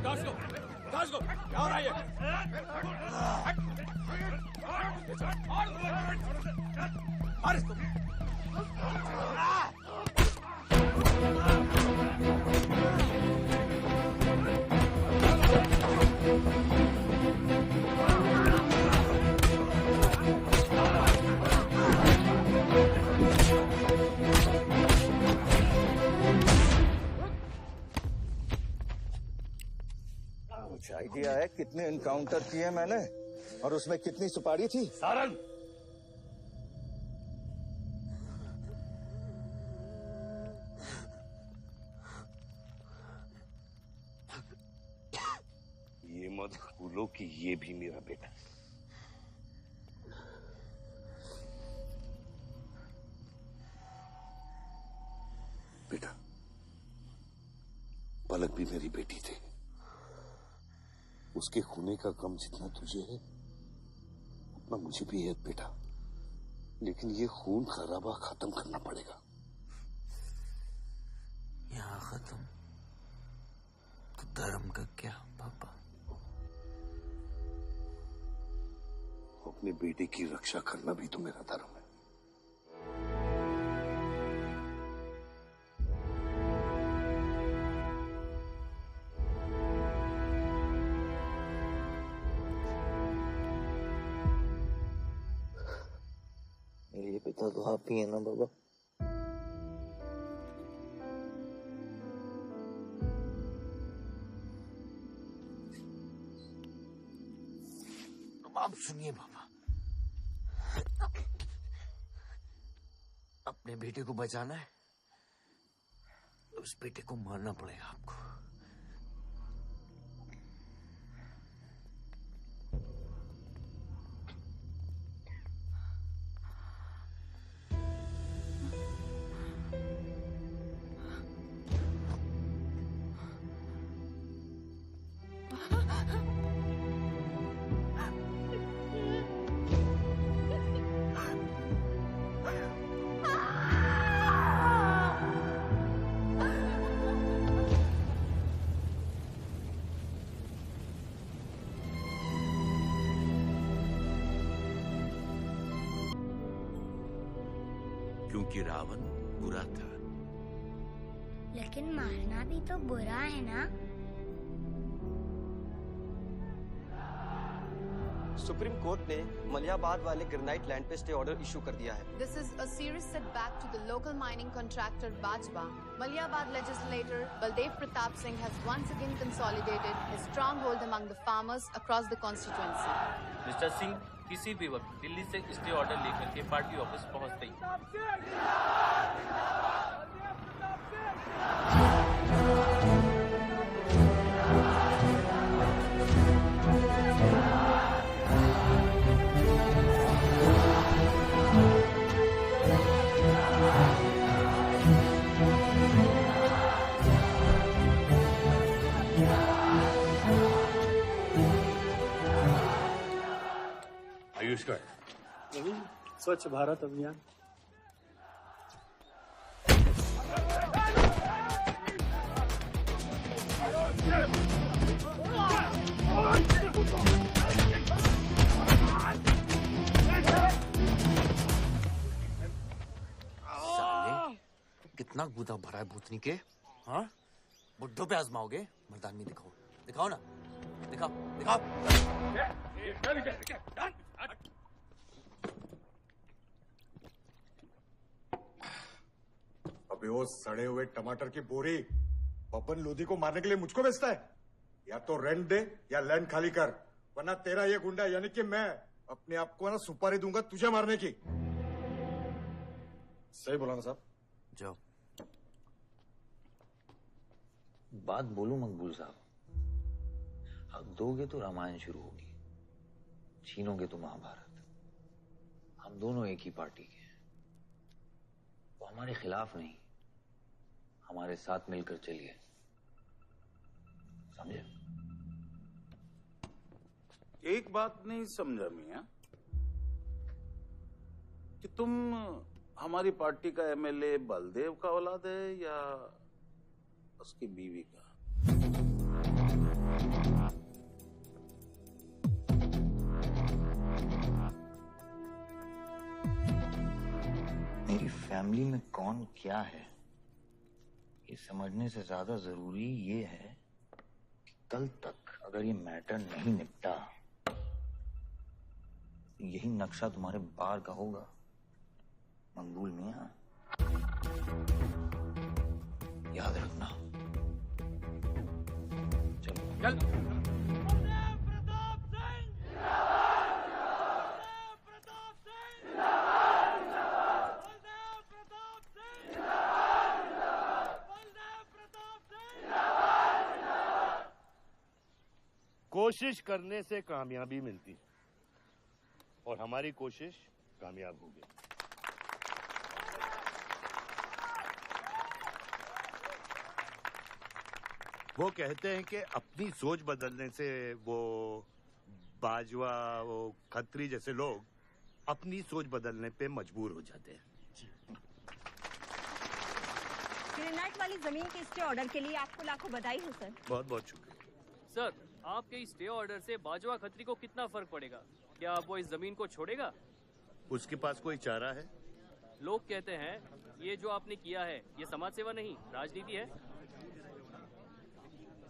क्या हो रहा है ये? मार इसको। कुछ आइडिया है कितने एनकाउंटर किए मैंने और उसमें कितनी सुपारी थी? सारंग, ये मत भूलो कि ये भी मेरा बेटा। बेटा, पलक भी मेरी बेटी थी। उसके खूने का गम जितना तुझे है उतना मुझे भी है बेटा, लेकिन ये खून खराबा खत्म करना पड़ेगा। यहाँ खत्म तो धर्म का क्या पापा? अपने बेटे की रक्षा करना भी तो मेरा धर्म है। मेरे पिता तो आप ही है ना बाबा? अब आप सुनिए बाबा, अपने बेटे को बचाना है तो उस बेटे को मारना पड़ेगा आपको। क्योंकि रावण बुरा था। लेकिन मारना भी तो बुरा है ना? सुप्रीम कोर्ट ने मलियाबाद वाले ग्रेनाइट लैंड पे स्टे ऑर्डर इशू कर दिया है। This is a serious setback to the local mining contractor Bajpa. Maliabad legislator Baldev Pratap Singh has once again consolidated his stronghold among the farmers across the constituency. Mister Singh किसी भी वक्त दिल्ली से stay order लेकर के party office पहुंचते ही आयुष का स्वच्छ भारत अभियान। साले कितना गुदा भरा है भूतनी के। हाँ, बुड्ढों पे आजमाओगे? मर्दानगी दिखाओ, दिखाओ ना, दिखाओ दिखाओ। अबे वो सड़े हुए टमाटर की बोरी बब्बन लोधी को मारने के लिए मुझको बेचता है? या तो रेंट दे या लैंड खाली कर, वरना तेरा ये गुंडा यानी कि मैं अपने आप को ना सुपारी दूंगा तुझे मारने की। सही बोला ना साहब? जाओ। बात बोलूं मकबूल साहब, हक दोगे तो रामायण शुरू होगी, छीनोगे तो महाभारत। हम दोनों एक ही पार्टी के हैं, वो हमारे खिलाफ नहीं, हमारे साथ मिलकर चलिए, समझे? एक बात नहीं समझा मियां कि तुम हमारी पार्टी का एमएलए बलदेव का औलाद है या उसकी बीवी का? मेरी फैमिली में कौन क्या है ये समझने से ज्यादा जरूरी ये है कि कल तक अगर ये मैटर नहीं निपटा तो यही नक्शा तुम्हारे बार का होगा मंगूल मियां। याद रखना। चलो चल। कोशिश करने से कामयाबी मिलती है और हमारी कोशिश कामयाब होगी। वो कहते हैं कि अपनी सोच बदलने से वो बाजवा, वो खत्री जैसे लोग अपनी सोच बदलने पे मजबूर हो जाते हैं। ग्रेनाइट वाली जमीन के स्टे ऑर्डर के लिए आपको लाखों बधाई हो सर। बहुत बहुत शुक्रिया सर। आपके स्टे ऑर्डर से बाजवा खत्री को कितना फर्क पड़ेगा? क्या वो इस जमीन को छोड़ेगा? उसके पास कोई चारा है? लोग कहते हैं ये जो आपने किया है ये समाज सेवा नहीं राजनीति है।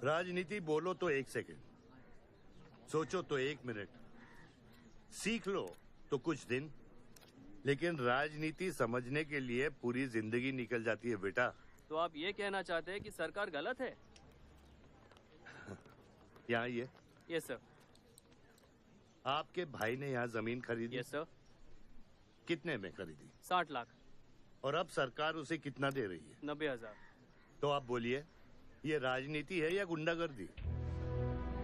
राजनीति बोलो तो 1 सेकंड, सोचो तो 1 मिनट, सीख लो तो कुछ दिन, लेकिन राजनीति समझने के लिए पूरी जिंदगी निकल जाती है बेटा। तो आप ये कहना चाहते हैं कि सरकार गलत है? यहाँ ये यस सर। आपके भाई ने यहाँ जमीन खरीदी? Yes sir. कितने में खरीदी? 60 लाख। और अब सरकार उसे कितना दे रही है? 90,000। तो आप बोलिए ये राजनीति है या गुंडागर्दी?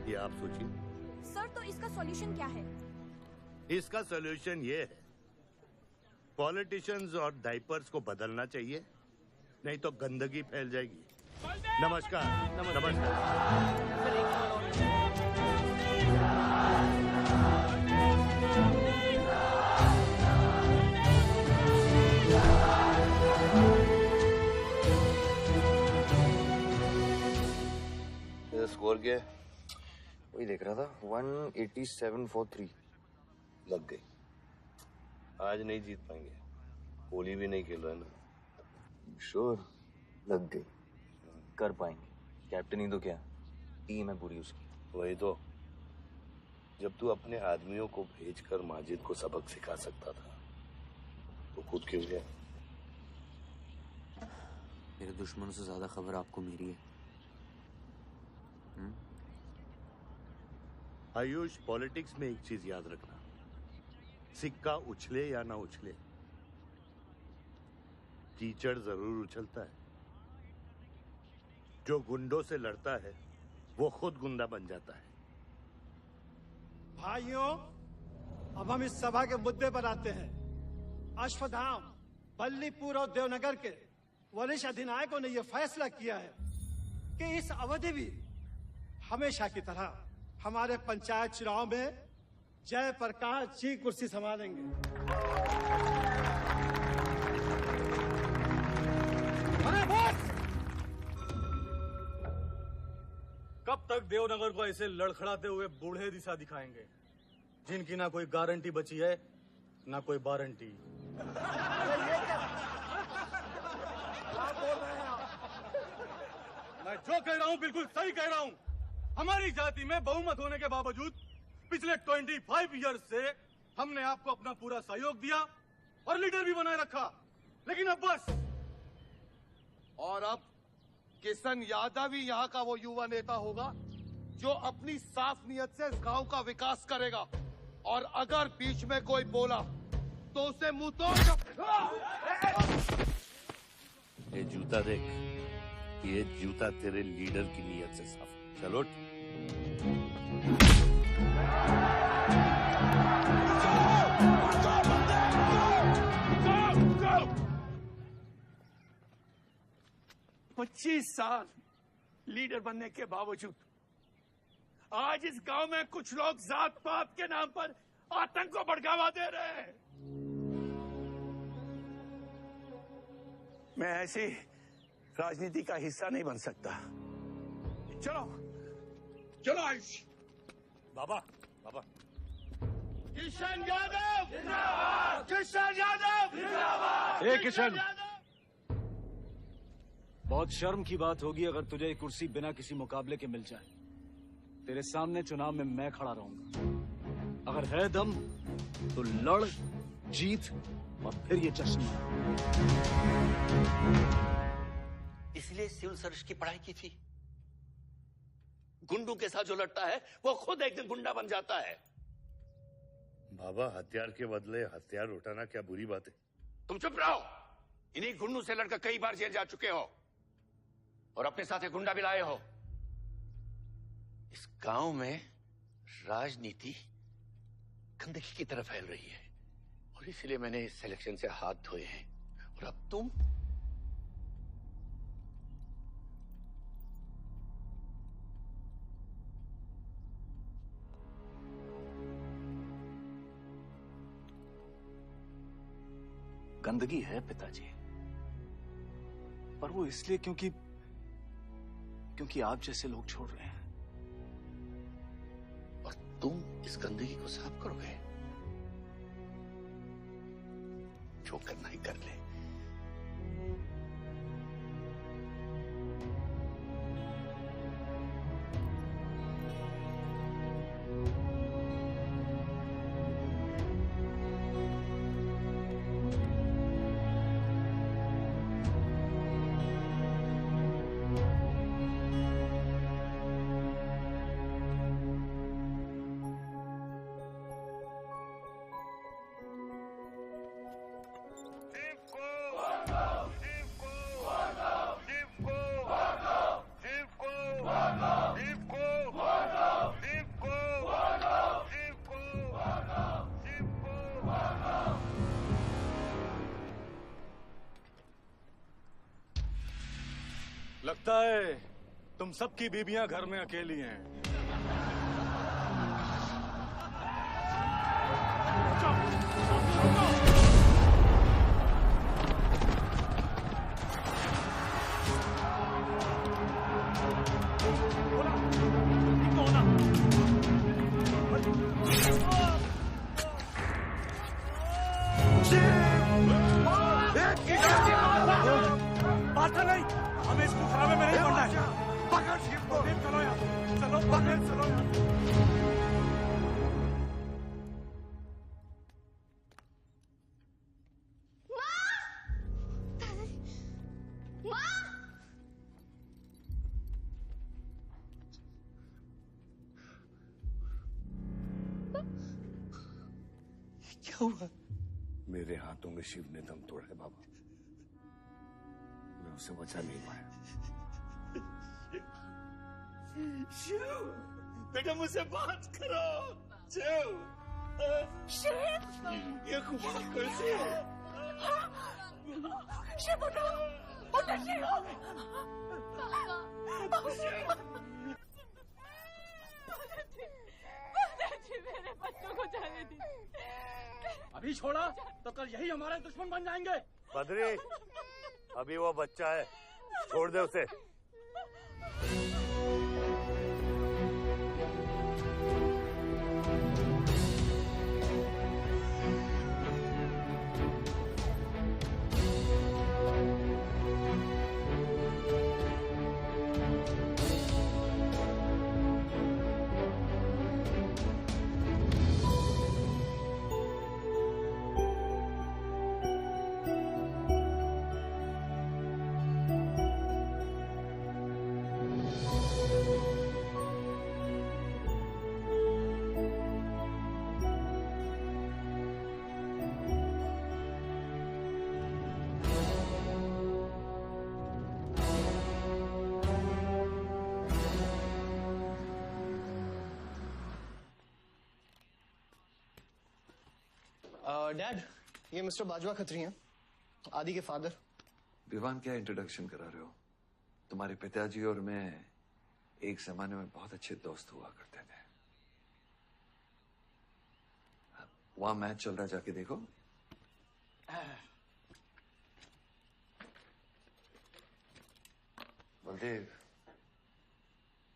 ये आप सोचिए। सर तो इसका सॉल्यूशन क्या है? इसका सॉल्यूशन ये है पॉलिटिशियंस और डाइपर्स को बदलना चाहिए, नहीं तो गंदगी फैल जाएगी। नमस्कार। नमस्कार। स्कोर क्या है? वही देख रहा था 187 for 3। लग गई। आज नहीं जीत पाएंगे, होली भी नहीं खेल रहा है ना। श्योर लग गई, कर पाएंगे। कैप्टन ही तो क्या, टीम है पूरी उसकी। वही तो, जब तू अपने आदमियों को भेजकर माजिद को सबक सिखा सकता था तो खुद क्यों गया? मेरे दुश्मनों से ज्यादा खबर आपको मेरी है। आयुष, पॉलिटिक्स में एक चीज याद रखना, सिक्का उछले या ना उछले, कीचड़ जरूर उछलता है। जो गुंडों से लड़ता है वो खुद गुंडा बन जाता है। भाइयों, अब हम इस सभा के मुद्दे पर आते हैं। अश्वत्थाम, बल्लीपुर और देवनगर के वरिष्ठ अधिनायकों ने यह फैसला किया है कि इस अवधि भी हमेशा की तरह हमारे पंचायत चुनाव में जयप्रकाश जी कुर्सी संभालेंगे। अरे बस! कब तक देवनगर को ऐसे लड़खड़ाते हुए बूढ़े दिशा दिखाएंगे, जिनकी ना कोई गारंटी बची है ना कोई वारंटी? मैं जो कह रहा हूँ बिल्कुल सही कह रहा हूँ। हमारी जाति में बहुमत होने के बावजूद पिछले 25 ईयर्स से हमने आपको अपना पूरा सहयोग दिया और लीडर भी बनाए रखा, लेकिन अब बस। और अब किशन यादव ही यहाँ का वो युवा नेता होगा जो अपनी साफ नियत से इस गांव का विकास करेगा, और अगर बीच में कोई बोला तो उसे मुंह तोड़। ये जूता देख, ये जूता तेरे लीडर की नियत से साफ। चलो पच्चीस साल लीडर बनने के बावजूद आज इस गांव में कुछ लोग जात पात के नाम पर आतंक को बढ़ावा दे रहे हैं। मैं ऐसी राजनीति का हिस्सा नहीं बन सकता। चलो चलो आयुष। बाबा बाबा किशन यादव जिंदाबाद, किशन यादव जिंदाबाद। ए किशन, बहुत शर्म की बात होगी अगर तुझे ये कुर्सी बिना किसी मुकाबले के मिल जाए। तेरे सामने चुनाव में मैं खड़ा रहूंगा। अगर है दम तो लड़, जीत और फिर ये जश्न मना। इसलिए सिविल सर्विस की पढ़ाई की थी। गुंडों के साथ जो लड़ता है वो खुद एक दिन गुंडा बन जाता है। बाबा, हथियार के बदले हथियार उठाना क्या बुरी बात है? तुम चुप रहो। इन्हीं गुंडों से लड़कर कई बार जेल जा चुके हो और अपने साथ एक गुंडा भी लाए हो। इस गांव में राजनीति गंदगी की तरफ फैल रही है और इसलिए मैंने इस सिलेक्शन से हाथ धोए हैं। और अब तुम गंदगी है पिताजी, पर वो इसलिए क्योंकि आप जैसे लोग छोड़ रहे हैं। और तुम इस गंदगी को साफ करोगे? जो करना ही कर ले। लगता है तुम सबकी बीबियां घर में अकेली हैं। बात नहीं, हमें इसको खराबे में नहीं पड़ना है। पकड़ शिव को। चलो यार, चलो पकड़, चलो यार। क्या हुआ? मेरे हाथों में शिव ने दम तोड़ा है बाबा। मैं उसे बचा नहीं पाया। शिव, बेटा मुझसे बात करो। शिव, ये खुमार कैसे है? शिव उठो, उठो शिव। मेरे बच्चों को जाने दी। अभी छोड़ा तो कल यही हमारे दुश्मन बन जाएंगे। बद्री, अभी वो बच्चा है, छोड़ दे उसे। डैड, ये मिस्टर बाजवा खत्री हैं, आदि के फादर। विवान, क्या इंट्रोडक्शन करा रहे हो? तुम्हारे पिताजी और मैं एक जमाने में बहुत अच्छे दोस्त हुआ करते थे। वहां मैच चल रहा, जाके देखो। बलदेव,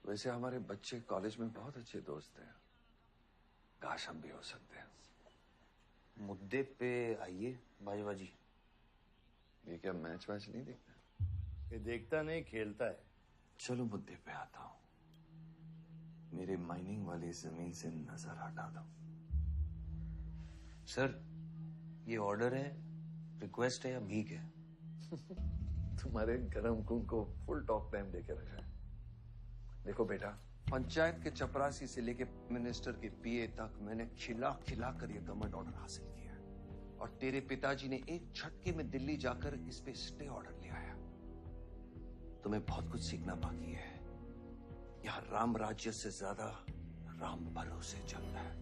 वैसे हमारे बच्चे कॉलेज में बहुत अच्छे दोस्त हैं। काश हम भी हो सकते हैं। मुद्दे पे आइए बाजवा जी। ये क्या मैच वैच नहीं देखता? ये देखता नहीं, खेलता है। चलो मुद्दे पे आता हूँ। मेरे माइनिंग वाली जमीन से नजर हटा दो। सर, ये ऑर्डर है, रिक्वेस्ट है या भीख है? तुम्हारे गरम खून को फुल टॉक टाइम देके रखा है। देखो बेटा, पंचायत के चपरासी से लेके मिनिस्टर के पीए तक मैंने खिला खिला कर ये गवर्नमेंट ऑर्डर हासिल किया है। और तेरे पिताजी ने एक झटके में दिल्ली जाकर इस पे स्टे ऑर्डर ले आया। तुम्हें बहुत कुछ सीखना बाकी है। यहाँ राम राज्य से ज्यादा राम भरोसे चलता है।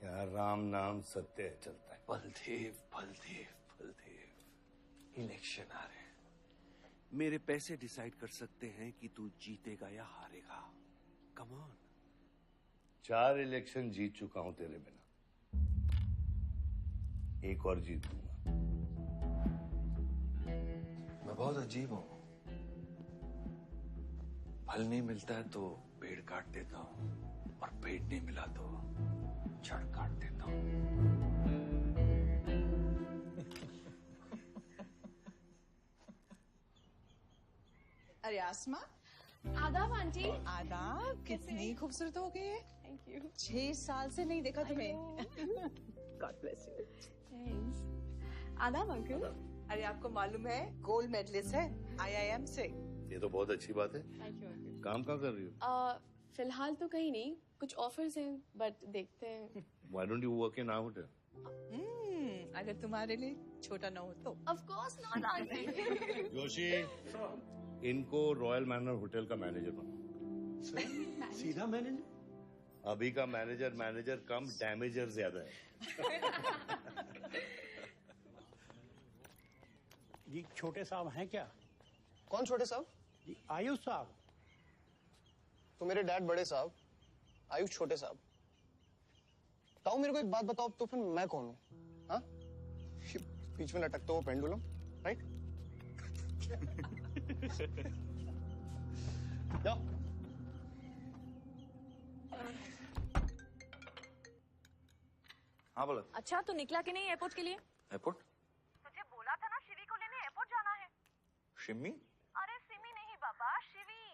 यहाँ राम नाम सत्य चलता है। बलदेव बलदेव बलदेव, इलेक्शन आ रहे हैं। मेरे पैसे डिसाइड कर सकते हैं कि तू जीतेगा या हारेगा। Come on. 4 इलेक्शन जीत चुका हूं तेरे बिना, एक और जीत दूंगा। मैं बहुत अजीब हूं। फल नहीं मिलता है तो पेड़ काट देता हूं, और पेड़ नहीं मिला तो जड़ काट देता हूं। अरे आसमा, आदाब आंटी। आदाब। कितनी खूबसूरत हो गई है। Thank you. 6 साल से नहीं देखा तुम्हें। God bless you. थैंक्स। आदाब अंकल। अरे आपको मालूम है गोल्ड मेडलिस्ट है IIM से। ये तो बहुत अच्छी बात है। Thank you uncle. काम कहाँ कर रही हो? फिलहाल तो कहीं नहीं, कुछ ऑफर्स हैं बट देखते हैं। Why don't you work in our hotel? अगर तुम्हारे लिए छोटा ना हो तो। Of course not aunty. Joshi, इनको रॉयल मैनर होटल का मैनेजर बनाओ। सीधा मैनेजर? अभी का मैनेजर कम डैमेजर ज्यादा है। जी छोटे साहब हैं क्या? कौन छोटे साहब? जी आयुष साहब। तो मेरे डैड बड़े साहब, आयुष छोटे साहब। ताऊ मेरे को एक बात बताओ, तो फिर मैं कौन हूँ? हाँ? बीच में लटकता हुआ पेंडुलम, राइट? जाओ। हाँ बोला। अच्छा, तो निकला कि नहीं एयरपोर्ट के लिए? एयरपोर्ट? तुझे बोला था ना शिवी को लेने एयरपोर्ट जाना है। शिमी? अरे सिमी नहीं बाबा, शिवी।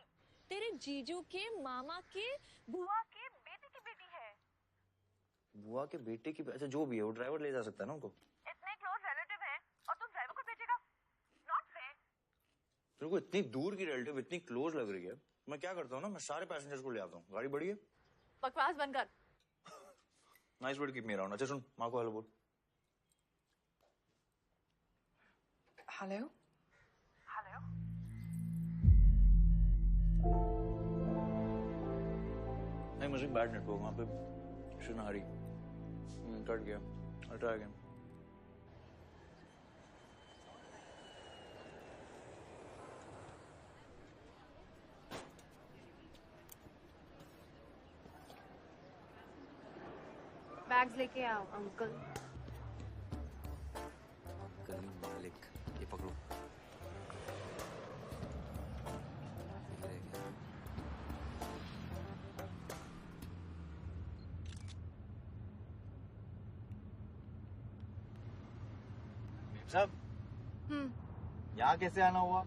तेरे जीजू के मामा के बुआ के बेटे की बेटी है। बुआ के बेटे की? अच्छा जो भी है, वो ड्राइवर ले जा सकता है ना उनको। इतने क्लोज रिलेटिव हैं और तुम ड्राइवर को भेजेगा? Not fair. तेरे को इतनी दूर की रिलेटिव इतनी क्लोज लग रही है। मैं क्या करता हूँ ना, मैं सारे पैसेंजर्स को ले आता हूँ। गाड़ी बड़ी है। बकवास बंद कर। Nice word keep me around. अच्छा सुन, माँ को हेलो बोल। हेलो। हेलो। नहीं मुझे बैड नेटवर्क वहाँ पे। सुनारी कट गया। I'll try again. बैग्स लेके आओ अंकल। गली मालिक, ये पकड़ो। साहब, यहाँ कैसे आना हुआ?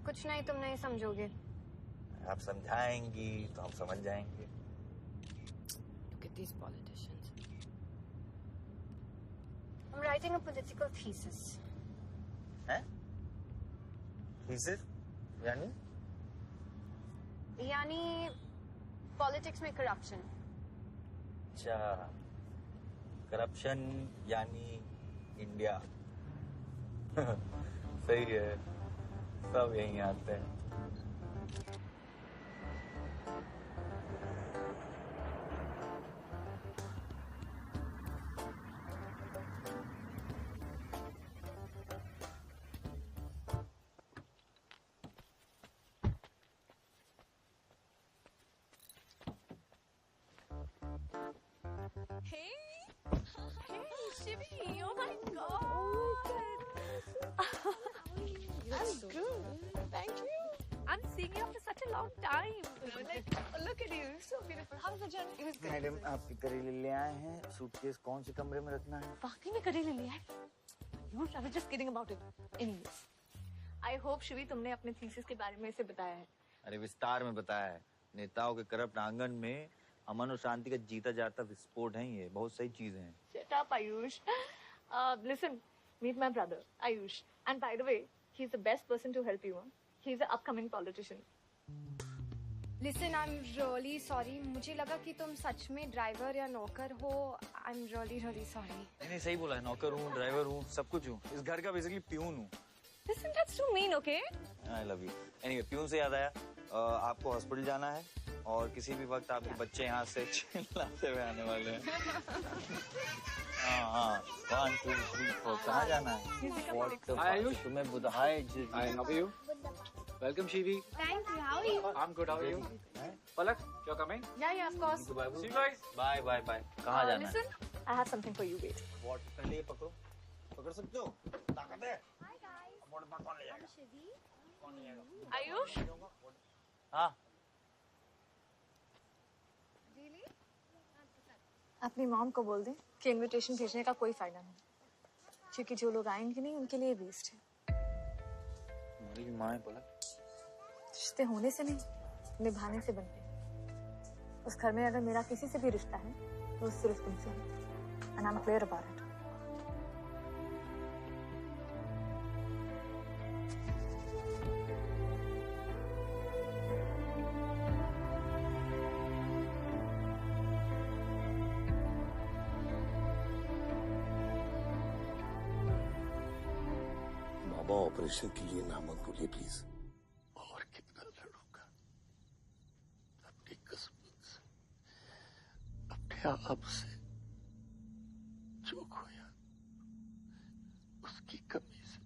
कुछ नहीं, तुम नहीं समझोगे। आप समझाएंगी तो हम समझ जाएंगे। Look at these politicians. I'm writing a political thesis. हैं? Thesis? यानी? यानी पॉलिटिक्स में करप्शन। अच्छा, करप्शन यानी इंडिया। सही है, सब यहीं आते हैं। Hey, Shivi! Oh my God! I'm good. Thank you. I'm seeing you after such a long time. Like, look at you, so beautiful. How's the journey? It was good. Madam आपके करेले ले आए हैं, सूटकेस कौन से कमरे में रखना है? वाकई में करेले लिया है? You I was just kidding about it. Anyways, I hope Shivi तुमने अपने थीसिस के बारे में इसे बताया है. अरे विस्तार में बताया है। नेताओं के करप्ट आंगन में अमन और शांति का जीता जाता विस्फोट है ये, बहुत सही चीजें हैं। Shut up, Ayush. Listen, meet my brother, Ayush. And by the way, he's the best person to help you. He's an upcoming politician. Listen, I'm really sorry. मुझे लगा कि तुम सच में ड्राइवर या नौकर हो. I'm really sorry. नहीं सही बोला है, नौकर हूँ, ड्राइवर हूँ, सब कुछ हूँ। इस घर का बेसिकली प्यून हूँ। Listen, that's too mean, okay? I love you. Anyway, peon से याद आया, आपको हॉस्पिटल जाना है और किसी भी वक्त आपके बच्चे यहाँ से चिल्लाते हुए आने वाले हैं। हाँ 1 2 3 4 कहाँ जाना है? आयुष तुम्हें बुधाए Hi, how are you? Welcome, Shivi. Thank you. How are you? I'm good. How are you? Palak, you're coming? Yeah, of course. See you guys. Bye. कहाँ जाना है? Listen, I have something for you. Wait. What? पहले ये पकड़ो, पकड़ सकते हो? ताकत है? Hi guys. कौन ले जाएगा? I'm Shivi. कौन ले जाएगा? Ayush? हाँ। Really? अपनी मॉम को बोल दे कि इनविटेशन भेजने का कोई फायदा नहीं, क्योंकि जो लोग आएंगे नहीं उनके लिए वेस्ट है। मेरी माँ है पलक। रिश्ते होने से नहीं, निभाने से बनते हैं। उस घर में अगर मेरा किसी से भी रिश्ता है तो सिर्फ तुमसे है। And I'm clear about it. Baba operation के लिए ना मत बोलिए प्लीज। और कितना लड़ूंगा अपनी किस्मत से, अपने आप से। जो खोया उसकी कमी से।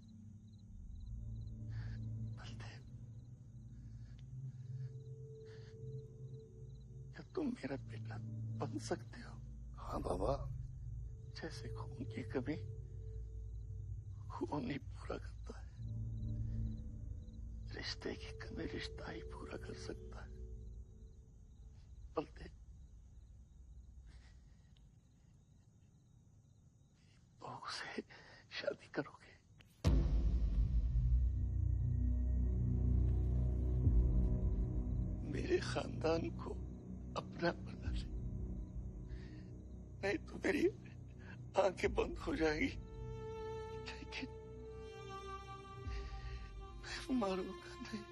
बलदेव, क्या तुम मेरा बेटा बन सकते हो? हाँ बाबा। जैसे खून की कमी खून नहीं पूरा करता है, रिश्ते की कमी रिश्ता ही पूरा कर सकता है। बलदेव, बहू से शादी करोगे? मेरे खानदान को अपना बना ले, नहीं तो मेरी आंखें बंद हो जाएगी। लेकिन मैं मारूंगा नहीं।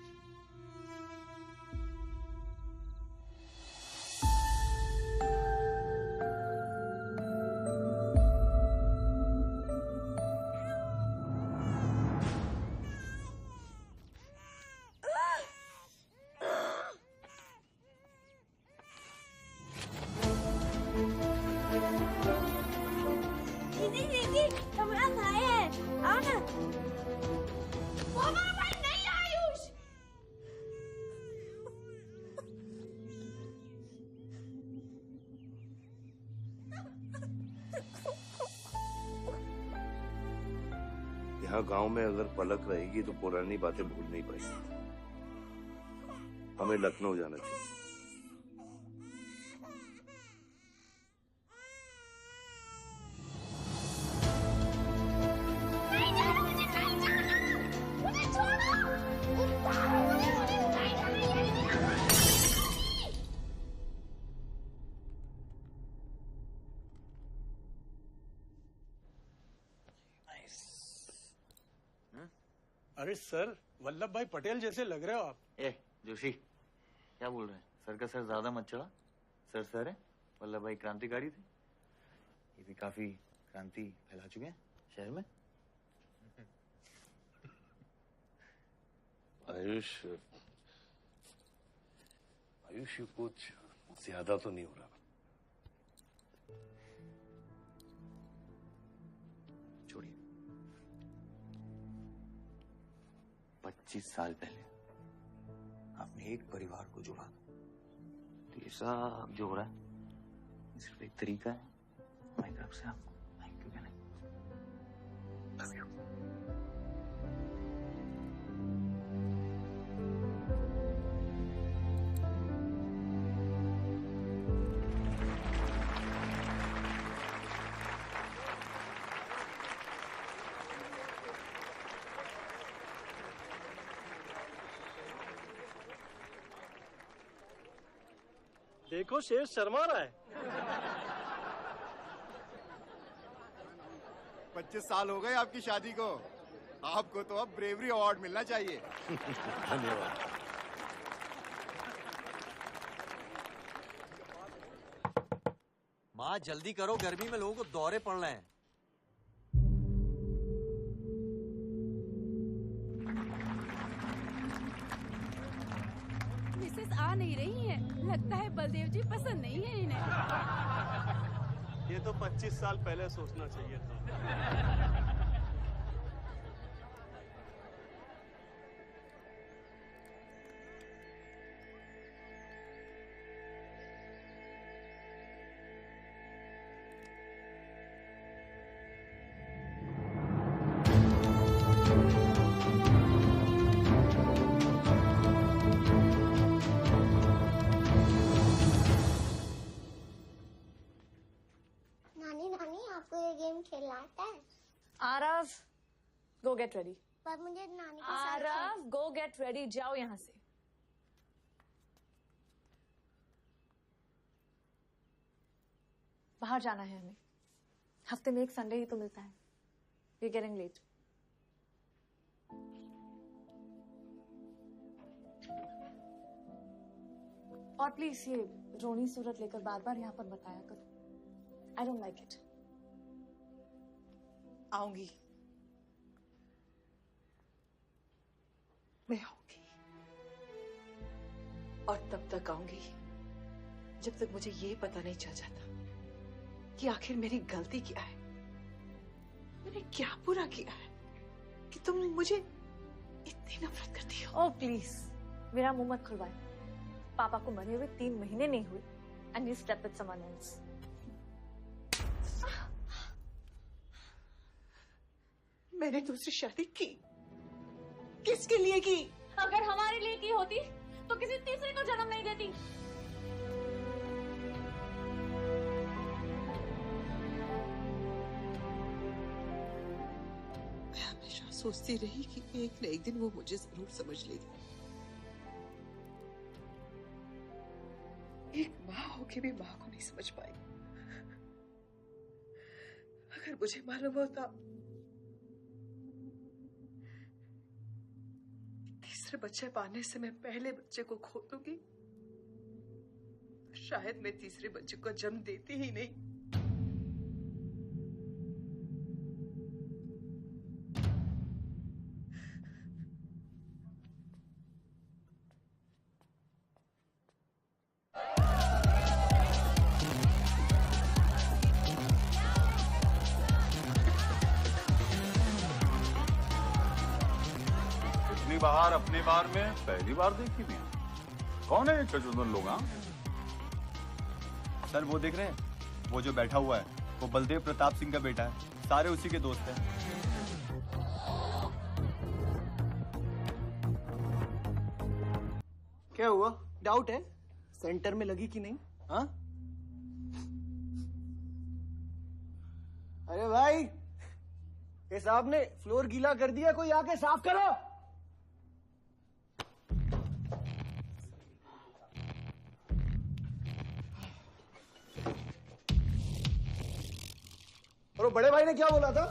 दीदी, हमारा भाई है, आओ ना। वो हमारा भाई नहीं है, आयुष। यहाँ गांव में अगर पलक रहेगी तो पुरानी बातें भूल नहीं पाएगी। हमें लखनऊ जाना चाहिए। अरे सर, वल्लभ भाई पटेल जैसे लग रहे हो आप। ए जोशी, क्या बोल रहे हैं? सर का सर ज्यादा मत चढ़ा। सर है, वल्लभ भाई क्रांतिकारी थे। ये भी काफी क्रांति फैला चुके हैं शहर में। आयुष ये कुछ ज्यादा तो नहीं हो रहा? छोड़िए। 25 साल पहले आपने एक परिवार को जोड़ा, तो ये सब जो हो रहा है सिर्फ एक तरीका है हमारी तरफ से आपको थैंक यू कहने। Love you. देखो शेर शर्मा रहा है। 25 साल हो गए आपकी शादी को। आपको तो अब ब्रेवरी अवार्ड मिलना चाहिए। धन्यवाद। माँ जल्दी करो, गर्मी में लोगों को दौरे पड़ रहे हैं। मिसेस आ नहीं रही हैं। लगता है बलदेव जी पसंद नहीं है इन्हें। ये तो 25 साल पहले सोचना चाहिए था। खेलना आता है? आरव, गो गेट रेडी। पर मुझे नानी के साथ आरव, गो गेट रेडी, जाओ यहाँ से। बाहर जाना है हमें। हफ्ते में एक संडे ही तो मिलता है। We're getting late. और प्लीज ये रोनी सूरत लेकर बार बार यहाँ पर बताया करो। I don't like it. आऊंगी, मैं आऊंगी, और तब तक आऊंगी जब तक मुझे ये पता नहीं चल जाता कि आखिर मेरी गलती क्या है। मैंने क्या बुरा किया है कि तुम मुझे इतनी नफरत करती हो? ओह प्लीज, मेरा मुंह मत खुलवाए। पापा को मरे हुए 3 महीने नहीं हुए and you slept with someone else. मैंने दूसरी शादी की, किसके लिए की? अगर हमारे लिए की होती तो किसी तीसरे को जन्म नहीं देती। मैं हमेशा सोचती रही कि एक न एक दिन वो मुझे जरूर समझ लेगी। एक माँ होके भी माँ को नहीं समझ पाई। अगर मुझे मालूम होता तीसरे बच्चे पाने से मैं पहले बच्चे को खो दूंगी, शायद मैं तीसरे बच्चे को जन्म देती ही नहीं। बाहर अपने बार में पहली बार देखी भी। कौन है ये चचुंदर लोग? सर वो देख रहे हैं, वो जो बैठा हुआ है वो बलदेव प्रताप सिंह का बेटा है। सारे उसी के दोस्त हैं। क्या हुआ? डाउट है सेंटर में लगी कि नहीं? हाँ? अरे भाई, ये साहब ने फ्लोर गीला कर दिया, कोई आके साफ करो। और बड़े भाई ने क्या बोला था?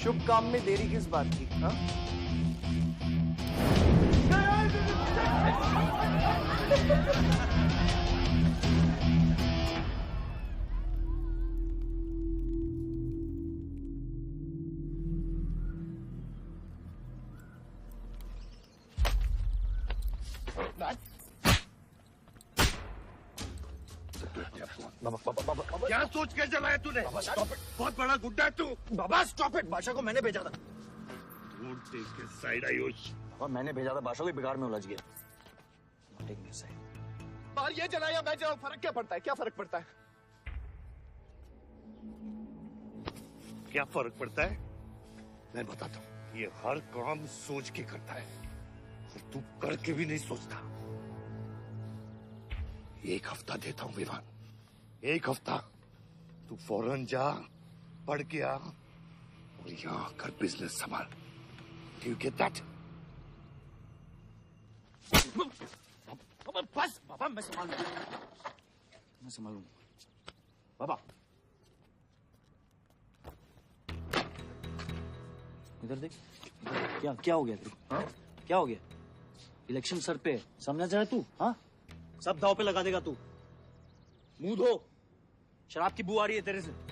शुभ काम में देरी किस बात की? हाँ? क्या सोच के चलाया तूने? बहुत बड़ा गुड्डा है तू। बाबा स्टॉप इट। बादशाह को मैंने भेजा था। Don't take his side, Ayush. और मैंने भेजा था, बादशाह को बिगाड़ में उलझ गया। बाहर ये चला या मैं चलाऊं, फर्क क्या पड़ता है? क्या फर्क पड़ता है? क्या फर्क पड़ता है? मैं बताता हूँ। ये हर काम सोच के करता है और तू करके भी नहीं सोचता। 1 हफ्ता देता हूँ विवान, 1 हफ्ता। तू फौरन जा, पढ़ के आ और यहाँ कर बिजनेस संभाल। Do you get that? बस बाबा, मैं संभालूंगा बाबा। इधर देख, क्या हो गया तेरे को? हाँ? क्या हो गया? इलेक्शन सर पे समझा जा रहा है तू? हाँ, सब दाव पे लगा देगा तू। मुंह धो, शराब की बू आ रही है तेरे से।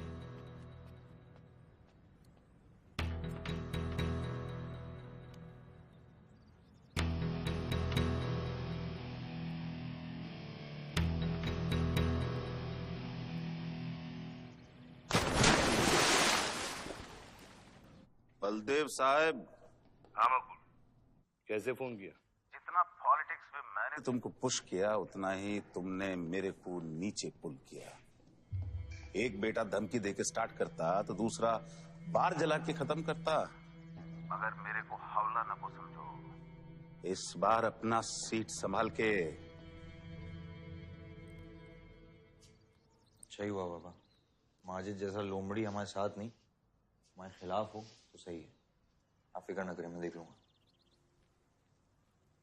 बलदेव साहब। हाँ मकबूल, कैसे फोन किया? जितना पॉलिटिक्स में मैंने तुमको पुश किया उतना ही तुमने मेरे को नीचे पुल किया। एक बेटा धमकी देके स्टार्ट करता तो दूसरा बार जला के खत्म करता। मगर मेरे को हवला न को समझो। इस बार अपना सीट संभाल के। सही हुआ बाबा, माजिद जैसा लोमड़ी हमारे साथ नहीं, हमारे खिलाफ हो तो सही है। आप फिक्र न करें, मैं देख लूंगा।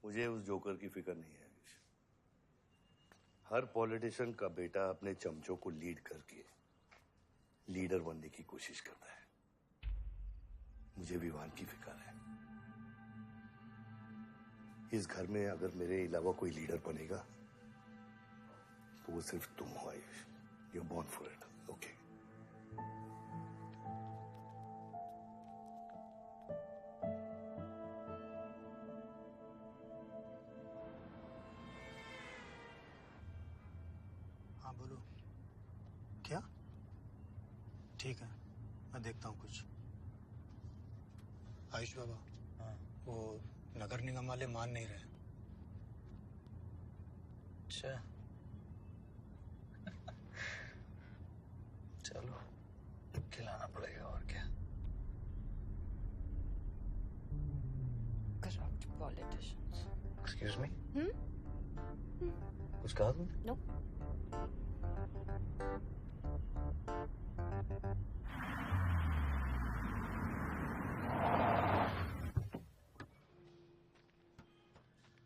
मुझे उस जोकर की फिक्र नहीं है। हर पॉलिटिशियन का बेटा अपने चमचों को लीड करके लीडर बनने की कोशिश करता है। मुझे विवान की फिक्र है। इस घर में अगर मेरे अलावा कोई लीडर बनेगा तो वो सिर्फ तुम हो Ayush. You are born for it, okay? हाँ बोलो। क्या? ठीक है, मैं देखता हूँ कुछ। आयुष बाबा, हाँ, वो नगर निगम वाले मान नहीं रहे। अच्छा, चलो खिलाना पड़ेगा और क्या। Corrupt politicians. Excuse me, Hmm? कुछ कहा तुमने? No.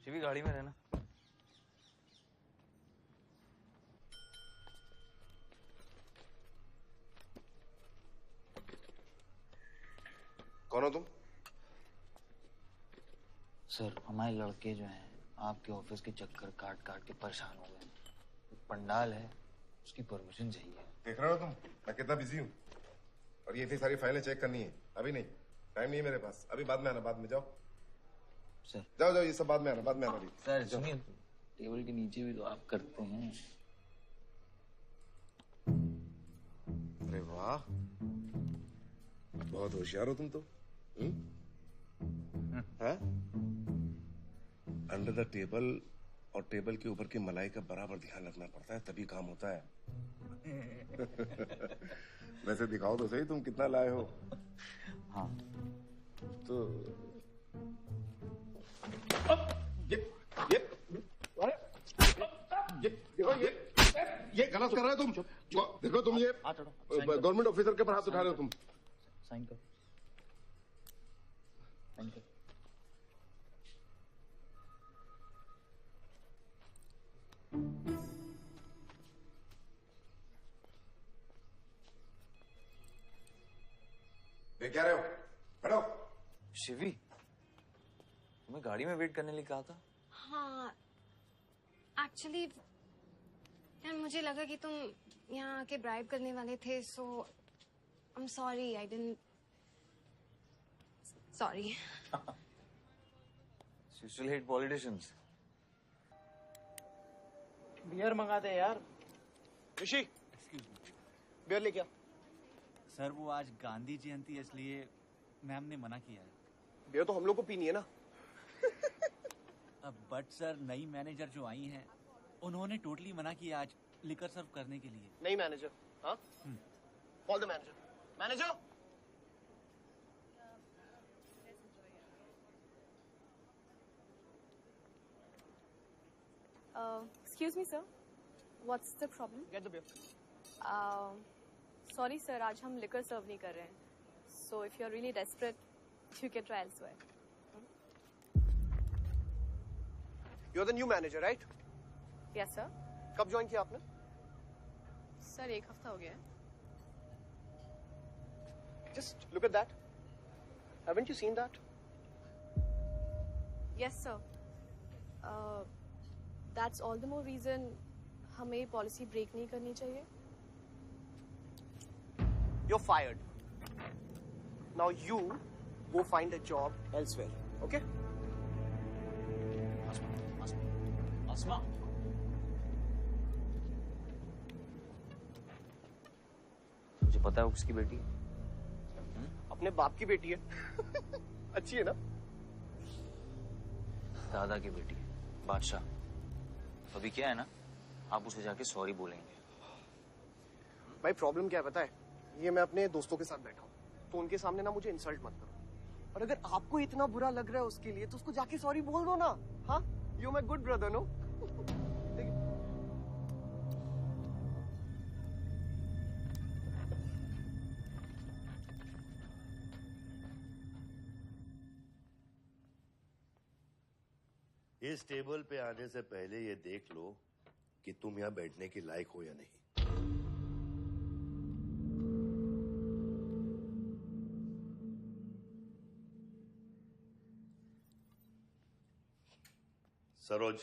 शिवी गाड़ी में रहना। कौन हो तुम? सर, हमारे लड़के जो हैं आपके ऑफिस के चक्कर काट काट के परेशान हो गए। एक पंडाल है, उसकी परमिशन चाहिए। देख रहे हो तुम मैं कितना बिजी हूँ, और ये इतनी सारी फाइलें चेक करनी है। अभी नहीं, टाइम नहीं है मेरे पास। अभी बाद में आना, बाद में। जाओ सर, जाओ जाओ, ये सब बाद में आना, बाद में आना। अभी सर सुनिए, टेबल के नीचे भी तो आप करते हैं। अरे वाह, बहुत होशियार हो तुम तो। अंडर द टेबल और टेबल के ऊपर की मलाई का बराबर ध्यान रखना पड़ता है, तभी काम होता है। वैसे दिखाओ तो सही तुम कितना लाए हो। हाँ तो ये गलत कर रहे हो तुम। देखो तुम ये गवर्नमेंट ऑफिसर के ऊपर हाथ उठा रहे हो तुम। साइन कर, साइन कर। देख क्या रहे हो? बैठो। शिवी, तुम्हें गाड़ी में वेट करने लिए कहा था। हाँ, एक्चुअली यार मुझे लगा कि तुम यहाँ आके ब्राइब करने वाले थे, so I am sorry, I didn't. Sorry. You still hate politicians. Beer मंगा दे यार। ऋषि, बियर ले क्या? सर वो आज गांधी जयंती है, इसलिए मैम ने मना किया है। बियर तो हम लोग को पीनी है ना। अब बट सर, नई मैनेजर जो आई हैं उन्होंने टोटली मना किया आज लिकर सर्व करने के लिए। नई मैनेजर? हाँ, call the manager. Manager, Excuse me, sir. What's the problem? get the beer. Sorry, sir. आज हम liquor serve नहीं कर रहे हैं. So if you're really desperate, you can try elsewhere. You're the new manager, right? Yes, sir. कब join किया आपने? Sir 1 हफ्ता हो गया है. Just look at that. Haven't you seen that? Yes, sir. That's all the more reason हमें policy break नहीं करनी चाहिए. You're fired. Now you go find a job elsewhere. Okay? आसमा मुझे पता है वो किसकी बेटी है. अपने बाप की बेटी है. अच्छी है ना? दादा की बेटी है, बादशाह. अभी क्या है ना, आप उसे जाके सॉरी बोलेंगे. भाई प्रॉब्लम क्या है पता है? ये मैं अपने दोस्तों के साथ बैठा हूँ, तो उनके सामने ना मुझे इंसल्ट मत करो. और अगर आपको इतना बुरा लग रहा है उसके लिए, तो उसको जाके सॉरी बोल दो ना. हाँ, you my good brother, no? इस टेबल पे आने से पहले ये देख लो कि तुम यहाँ बैठने के लायक हो या नहीं. सरोज,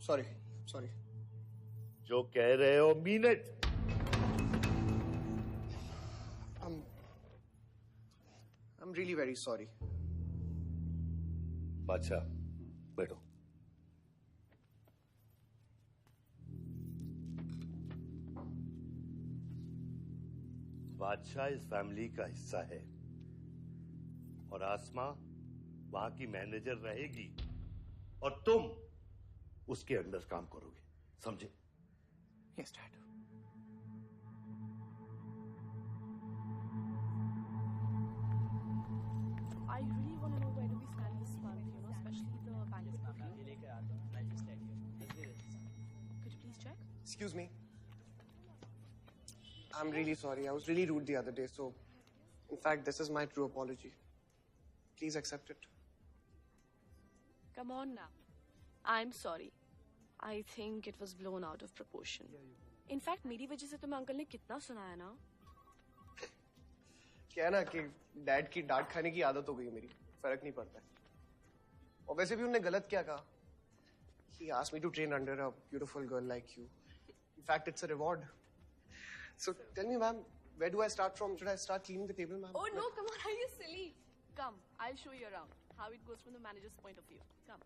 सॉरी. जो कह रहे हो mean it. I'm really very sorry. बादशाह, बैठो. बादशाह इस फैमिली का हिस्सा है और आसमा वहां की मैनेजर रहेगी और तुम उसके अंडर काम करोगे. समझे? Yes, Dad. I really want to know where do we stand this month, you know, especially the bank's booking. Could you please check? Excuse me. I'm really sorry. I was really rude the other day, so in fact, this is my true apology. Please accept it. Come on now. I'm sorry. I think it was blown out of proportion. In fact, मेरी वजह से तुम्हें uncle ने कितना सुनाया ना. क्या है ना कि डैड की डांट खाने की आदत हो गई मेरी. फर्क नहीं पड़ता है. और वैसे भी उन्होंने गलत क्या कहा? He asked me to train under a beautiful girl like you. In fact, it's a reward. So tell me, ma'am, where do I start from? Should I start cleaning the table, ma'am? Oh no, come on, are you silly? Come, I'll show you around how it goes from the manager's point of view. Come.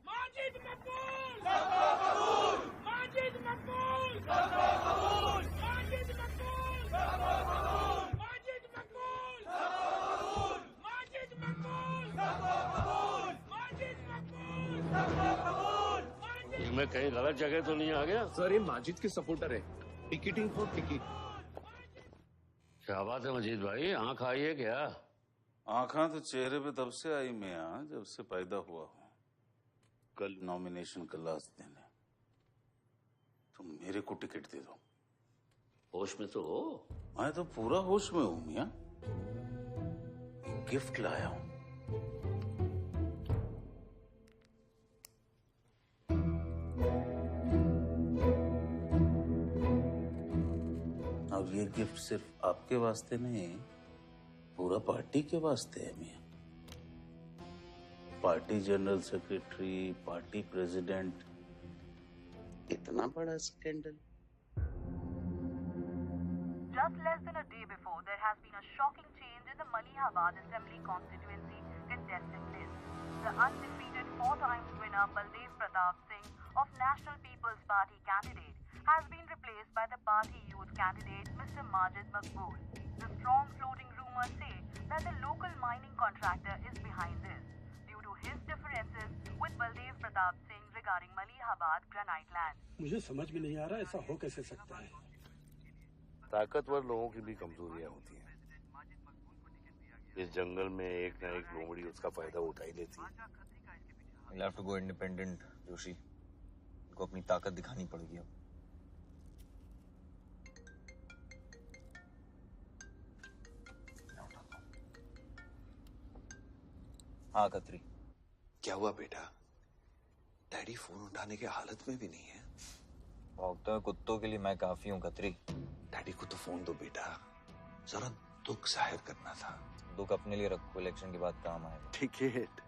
Majid Makbul! Sabka Qabool! Majid Makbul! Sabka Qabool! Majid Makbul! Sabka Qabool! Majid Makbul! Sabka Qabool! Majid Makbul! Sabka Qabool! Majid Makbul! Sabka Qabool! मैं कहीं गलत जगह तो नहीं आ गया? Sir, ये माजिद के supporter है. Ticketing for ticket. क्या बात है मजीद भाई, आंख आई है क्या? आंखा तो चेहरे पे तब से आई मियां जब से पैदा हुआ हूं. कल नॉमिनेशन का लास्ट दिन है. तुम मेरे को टिकट दे दो. होश में तो हो? मैं तो पूरा होश में हूं मियां. गिफ्ट लाया हूं. अब ये गिफ्ट सिर्फ आपके वास्ते नहीं, पूरा पार्टी के वास्ते है मियां. Party general secretary, party president, इतना बड़ा scandal. Just less than a day before, there has been a shocking change in the Malihabad Assembly constituency contestant list. The undefeated 4 times winner Baldev Pratap Singh of National People's Party candidate has been replaced by the party youth candidate Mr. Majid Makbul. The strong floating rumors say that the local mining contractor is behind this due to his differences with Baldev Pratap Singh regarding Malihabad granite land. मुझे समझ में नहीं आ रहा ऐसा हो कैसे सकता है. ताकतवर लोगों की भी कमजोरियां होती हैं. इस जंगल में एक ना एक लोमड़ी उसका फायदा उठा ही लेती है. You'll have to go independent, Joshi. उनको अपनी ताकत दिखानी पड़ेगी अब. हाँ खत्री। क्या हुआ बेटा? डैडी फोन उठाने की हालत में भी नहीं है। भौंकते हुए कुत्तों के लिए मैं काफी हूँ खत्री। डैडी को तो फोन दो बेटा, जरा दुख जाहिर करना था। दुख अपने लिए रखो, इलेक्शन के बाद काम आएगा। टिकट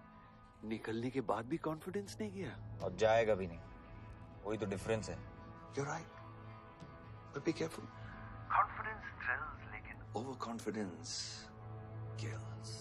निकलने के बाद भी कॉन्फिडेंस नहीं गया और जाएगा भी नहीं, वही तो डिफरेंस है। You're right, but be careful. Confidence thrills, लेकिन overconfidence kills.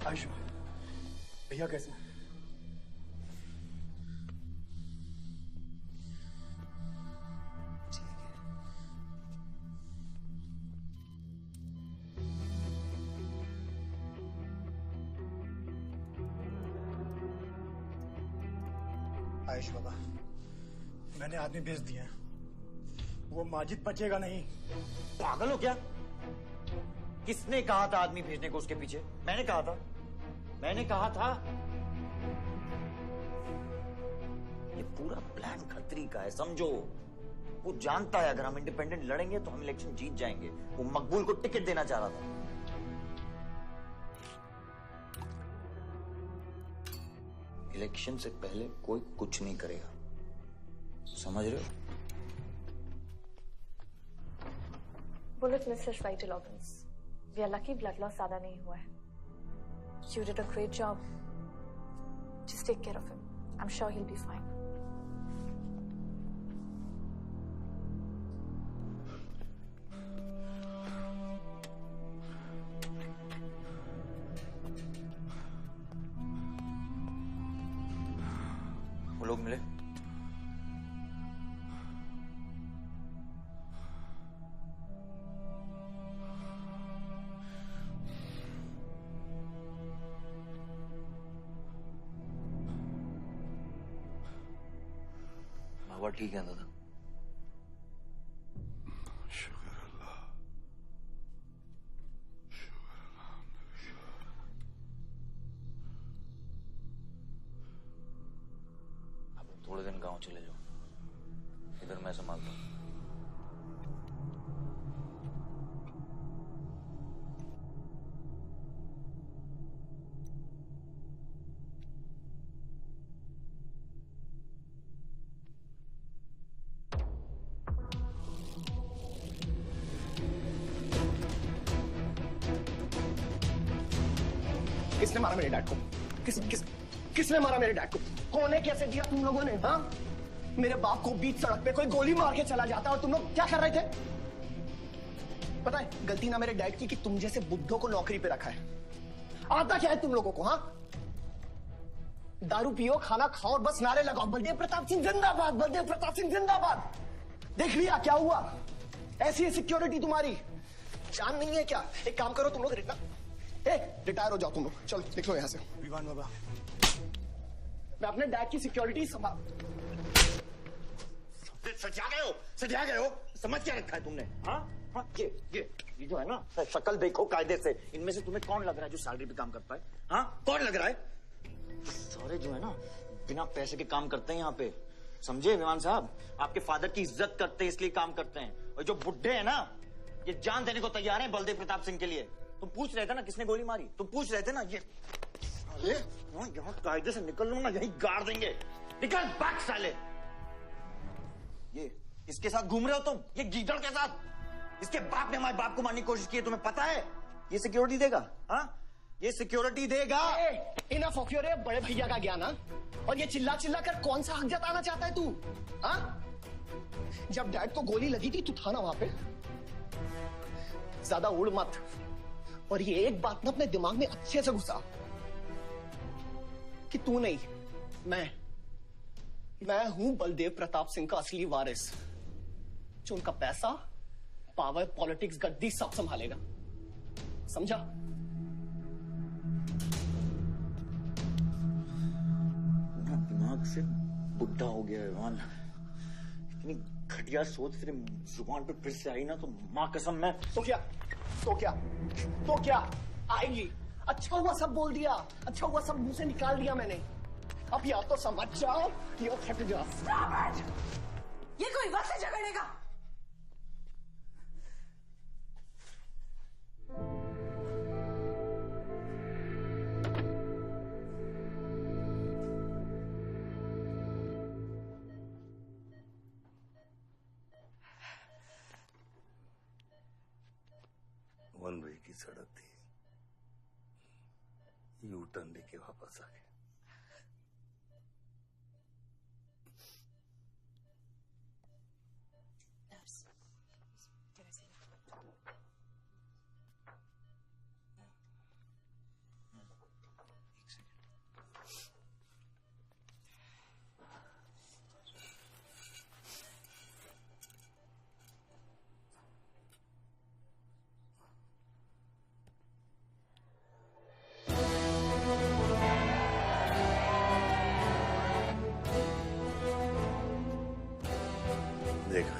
आयुष, भैया कैसे हैं? आयुष बाबा, मैंने आदमी भेज दिए हैं। वो माजिद बचेगा नहीं। पागल हो क्या? किसने कहा था आदमी भेजने को उसके पीछे? मैंने कहा था। ये पूरा प्लान खत्री का है, समझो। वो जानता है अगर हम इंडिपेंडेंट लड़ेंगे तो हम इलेक्शन जीत जाएंगे। वो मकबूल को टिकट देना चाह रहा था। इलेक्शन से पहले कोई कुछ नहीं करेगा, समझ रहे हो? Bullet missed vital organs. We are lucky blood loss ज्यादा नहीं हुआ है। You did a great job. Just take care of him. I'm sure he'll be fine. वो लोग मिले? बाबा ठीक है दादा? शुक्र अल्लाह, अब थोड़े दिन गांव चले जाओ, इधर मैं संभालता हूँ। किसने मारा मेरे डैड को? किसने मारा मेरे डैड को? कौन है? कैसे दिया तुम लोगों ने? हाँ, मेरे बाप को बीच सड़क पे कोई गोली मार के चला जाता और तुम लोग क्या कर रहे थे? पता है गलती ना मेरे डैड की कि तुम जैसे बुद्धों को नौकरी पे रखा है। आता क्या है तुम लोगों को? हाँ, दारू पियो, खाना खाओ और बस नारे लगाओ, बलदेव प्रताप सिंह जिंदाबाद, बलदेव प्रताप सिंह जिंदाबाद। देख लिया क्या हुआ? ऐसी है सिक्योरिटी तुम्हारी। जान नहीं है क्या? एक काम करो तुम लोग, रिटायर हो जाओ तुम लोग। चलो निकलो यहाँ से। विवान बाबा, मैं अपने डैड की सिक्योरिटी संभाल। सजा गए हो, समझ क्या रखा है तुमने? हाँ हाँ, ये जो है ना, शक्ल देखो कायदे से, इनमें से तुम्हें कौन लग रहा है जो सैलरी पे काम करता है? हाँ, कौन लग रहा है? सारे जो है ना बिना पैसे के काम करते हैं यहाँ पे, समझे विमान साहब? आपके फादर की इज्जत करते हैं इसलिए काम करते हैं। और जो बुड्ढे हैं ना, ये जान देने को तैयार हैं बलदेव प्रताप सिंह के लिए। तुम पूछ रहे थे ना किसने गोली मारी? तुम पूछ रहे थे ना? ये अरे यहाँ कायदे से निकल लो ना, यही गाड़ देंगे। निकल बैक साले। ये इसके साथ घूम रहे हो तुम, ये गीदड़ के साथ। इसके बाप ने हमारे बाप को मारने की कोशिश की है, तुम्हें पता है? ये सिक्योरिटी देगा? हाँ, ये सिक्योरिटी देगा। इनफ ऑफ योर बड़े भैया का ज्ञान। और ये चिल्ला चिल्ला कर कौन सा हक जताना चाहता है तू? हाँ, जब डैड को गोली लगी थी तू था ना वहां पे? ज्यादा उड़ मत। और ये एक बात ना अपने दिमाग में अच्छे से घुसा कि तू नहीं, मैं हूं बलदेव प्रताप सिंह का असली वारिस, जो उनका पैसा, पावर, पॉलिटिक्स, गद्दी सब संभालेगा। समझा? दिमाग से बुढ़ा हो गया है विमान। इतनी घटिया सोच तेरे जुबान पे फिर से आई ना तो माँ कसम मैं। तो क्या आएगी? अच्छा हुआ सब बोल दिया, अच्छा हुआ सब मुंह से निकाल दिया मैंने। अब या तो समझ जाओ या फट जाओ। ये कोई वक्त है झगड़ने का? वन वे की सड़क थी, यू टर्न लेके वापस आ गए। देखा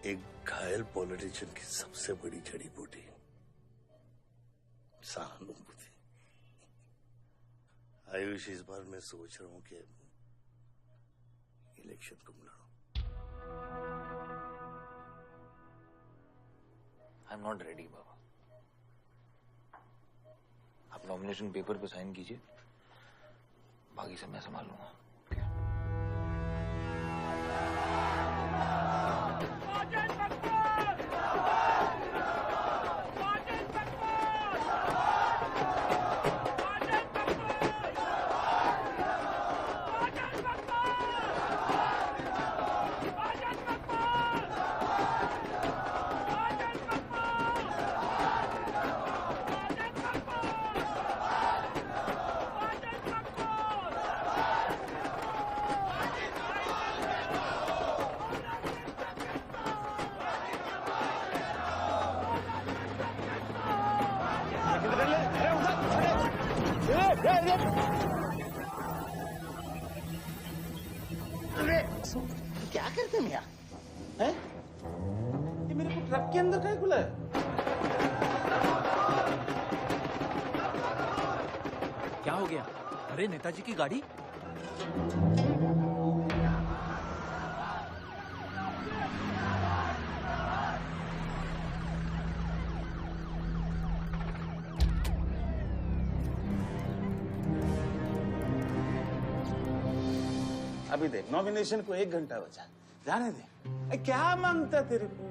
एक घायल पॉलिटिशियन की सबसे बड़ी जड़ी बूटी सहानुभूति। आयुष, इस बार मैं सोच रहा हूं कि इलेक्शन तुम लड़ो। आई एम नॉट रेडी बाबा। आप नॉमिनेशन पेपर पे साइन कीजिए, बाकी सब मैं संभाल लूंगा। क्या करते हैं हैं? ये मेरे को ट्रक के अंदर कहीं खुला है? क्या हो गया? अरे नेताजी की गाड़ी। अभी देख, नॉमिनेशन को 1 घंटा बचा, जाने दे। क्या मांगता तेरे को?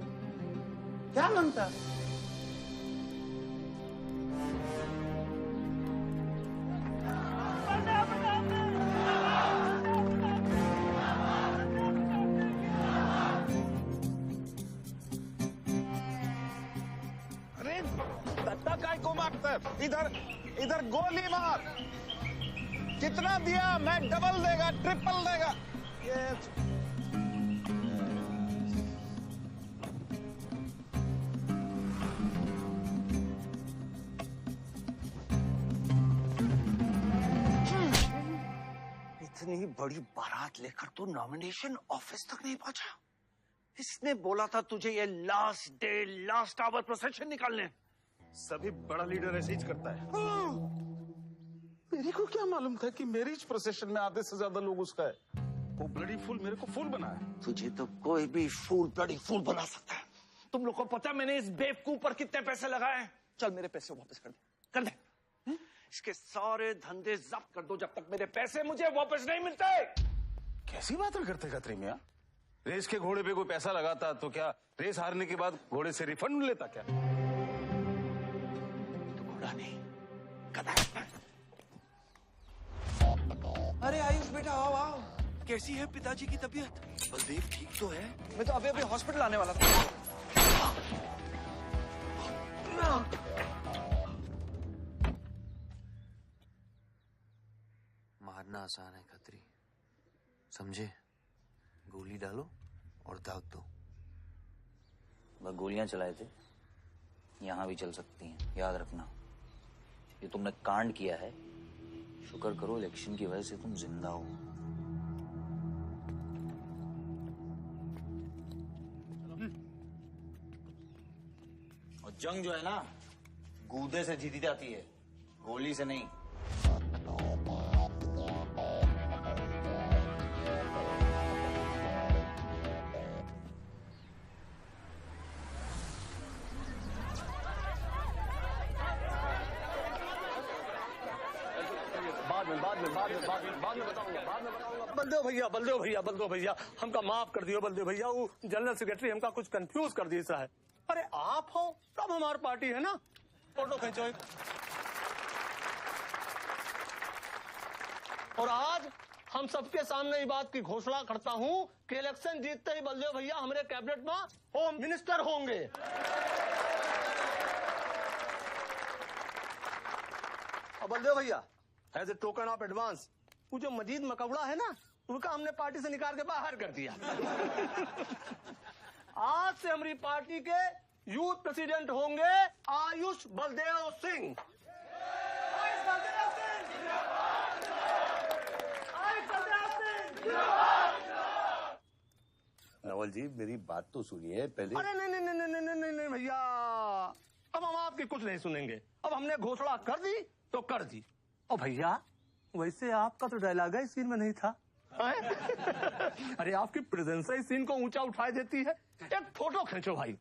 क्या मांगता? बात है? इधर इधर गोली मार। कितना दिया? मैं डबल देगा, ट्रिपल देगा। ये इतनी बड़ी बारात लेकर तो नॉमिनेशन ऑफिस तक नहीं पहुंचा। इसने बोला था तुझे ये last day last hour procession निकालने। सभी बड़ा लीडर ऐसे ही करता है। मेरे को क्या मालूम था कि मैरिज प्रोसेशन में आधे से ज्यादा लोग उसका है। वो ब्लडी फूल मेरे को फूल बना है। तुझे तो कोई भी फूल ब्लडी फूल बना सकता है। तुम लोग को पता है मैंने इस बेवकूफ पर कितने पैसे लगाए हैं? चल मेरे पैसे वापस कर दे, कर दे। इसके सारे धंधे जब्त कर दो जब तक मेरे पैसे मुझे वापस नहीं मिलते। कैसी बातें करते खत्री मियां? रेस के घोड़े पे कोई पैसा लगाता तो क्या रेस हारने के बाद घोड़े से रिफंड लेता क्या? तो घोड़ा नहीं, गधा। अरे आयुष बेटा आओ आओ। कैसी है पिताजी की तबीयत? बलदेव ठीक तो है? मैं तो अभी अभी हॉस्पिटल आने वाला था। मारना आसान है खत्री, समझे? गोली डालो और दाग दो। बस गोलियां चलाए थे, यहां भी चल सकती हैं, याद रखना। ये तुमने कांड किया है, शुक्र करो इलेक्शन की वजह से तुम जिंदा हो। और जंग जो है ना, गूदे से जीती जाती है, गोली से नहीं। बलदेव भैया हमका माफ कर दियो। बलदेव भैया वो जनरल सेक्रेटरी हमका कुछ कंफ्यूज कर दिया है। अरे आप हो तब हमारी पार्टी है ना। फोटो खींचो एक। और आज हम सबके सामने ये बात की घोषणा करता हूं कि इलेक्शन जीतते ही बलदेव भैया हमारे कैबिनेट में होम मिनिस्टर होंगे। और बलदेव भैया as a token of advance वो जो मजीद मकबड़ा है ना, उनका हमने पार्टी से निकाल के बाहर कर दिया। आज से हमारी पार्टी के यूथ प्रेसिडेंट होंगे आयुष बलदेव सिंह। नवल जी मेरी बात तो सुनिए पहले। अरे नहीं नहीं नहीं नहीं नहीं नहीं नहीं भैया, अब हम आपकी कुछ नहीं सुनेंगे। अब हमने घोषणा कर दी तो कर दी। और भैया वैसे आपका तो डायलॉग है इस सीन में नहीं था। अरे आपकी प्रेजेंस इस सीन को ऊंचा उठा देती है। एक फोटो खींचो भाई।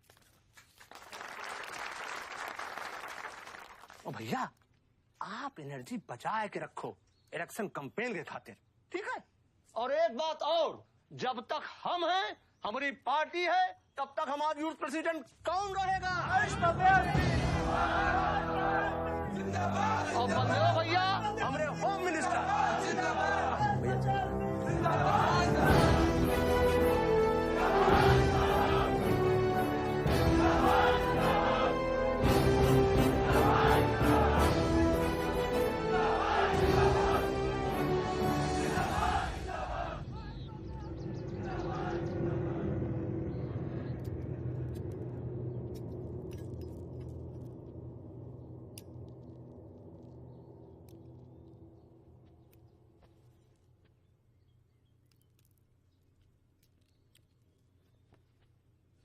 और भैया आप एनर्जी बचा के रखो इलेक्शन कैंपेन के खातिर, ठीक है? और एक बात और, जब तक हम हैं, हमारी पार्टी है, तब तक हमारा यूथ प्रेसिडेंट कौन रहेगा? और बलदेव भैया हमारे home minister.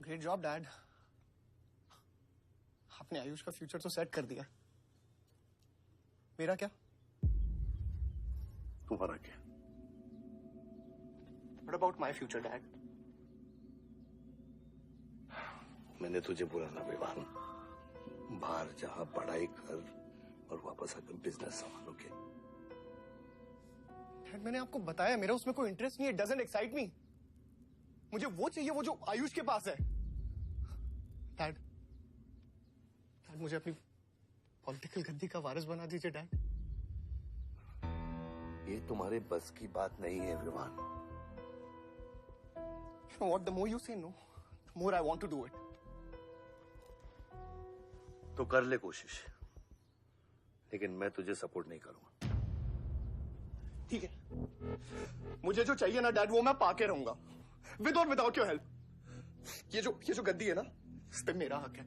Great job dad. आपने आयुष का फ्यूचर तो सेट कर दिया। मेरा क्या? तुम्हारा क्या? What about my future, Dad? मैंने तुझे बोला ना विवान, बाहर जहां पढ़ाई कर और वापस आकर बिजनेस संभालोगे। डैड मैंने आपको बताया मेरा उसमें कोई इंटरेस्ट नहीं है। Doesn't excite me. मुझे वो चाहिए वो जो आयुष के पास है। डैड मुझे अपनी पॉलिटिकल गद्दी का वारिस बना दीजिए डैड। ये तुम्हारे बस की बात नहीं है Vivaan. You know what? The more you say no, the more I want to do it. तो कर ले कोशिश, लेकिन मैं तुझे सपोर्ट नहीं करूंगा। ठीक है, मुझे जो चाहिए ना डैड वो मैं पाके रहूंगा, विद और विदाउट योर हेल्प। ये जो गद्दी है ना, इस पे मेरा हक है।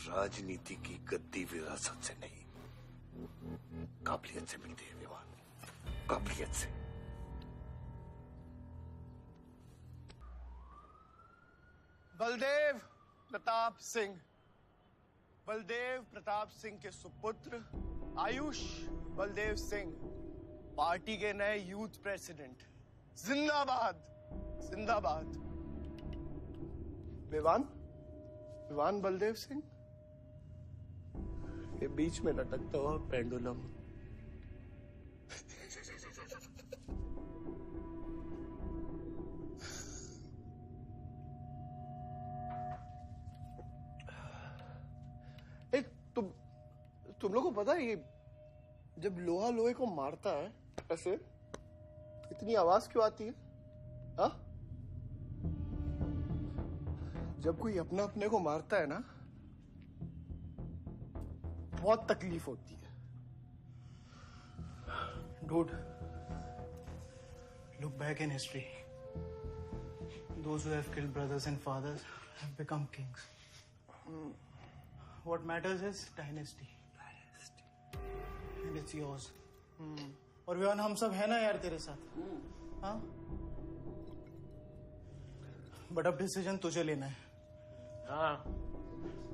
राजनीति की गद्दी विरासत से नहीं, काबिलियत से मिलती है विवान, काबिलियत से। बलदेव प्रताप सिंह, बलदेव प्रताप सिंह के सुपुत्र आयुष बलदेव सिंह, पार्टी के नए यूथ प्रेसिडेंट। जिंदाबाद जिंदाबाद। विवान बलदेव सिंह, ये बीच में लटकता हुआ पेंडुलम। एक तुम लोगों को पता है ये जब लोहा लोहे को मारता है ऐसे इतनी आवाज क्यों आती है? हाँ? जब कोई अपना अपने को मारता है ना, बहुत तकलीफ होती है। Dude, look back in history. Those who have killed brothers and fathers have become kings. What matters is dynasty. And it's yours. और विवान हम सब है ना यार तेरे साथ, हाँ? बट अब डिसीजन तुझे लेना है। हाँ,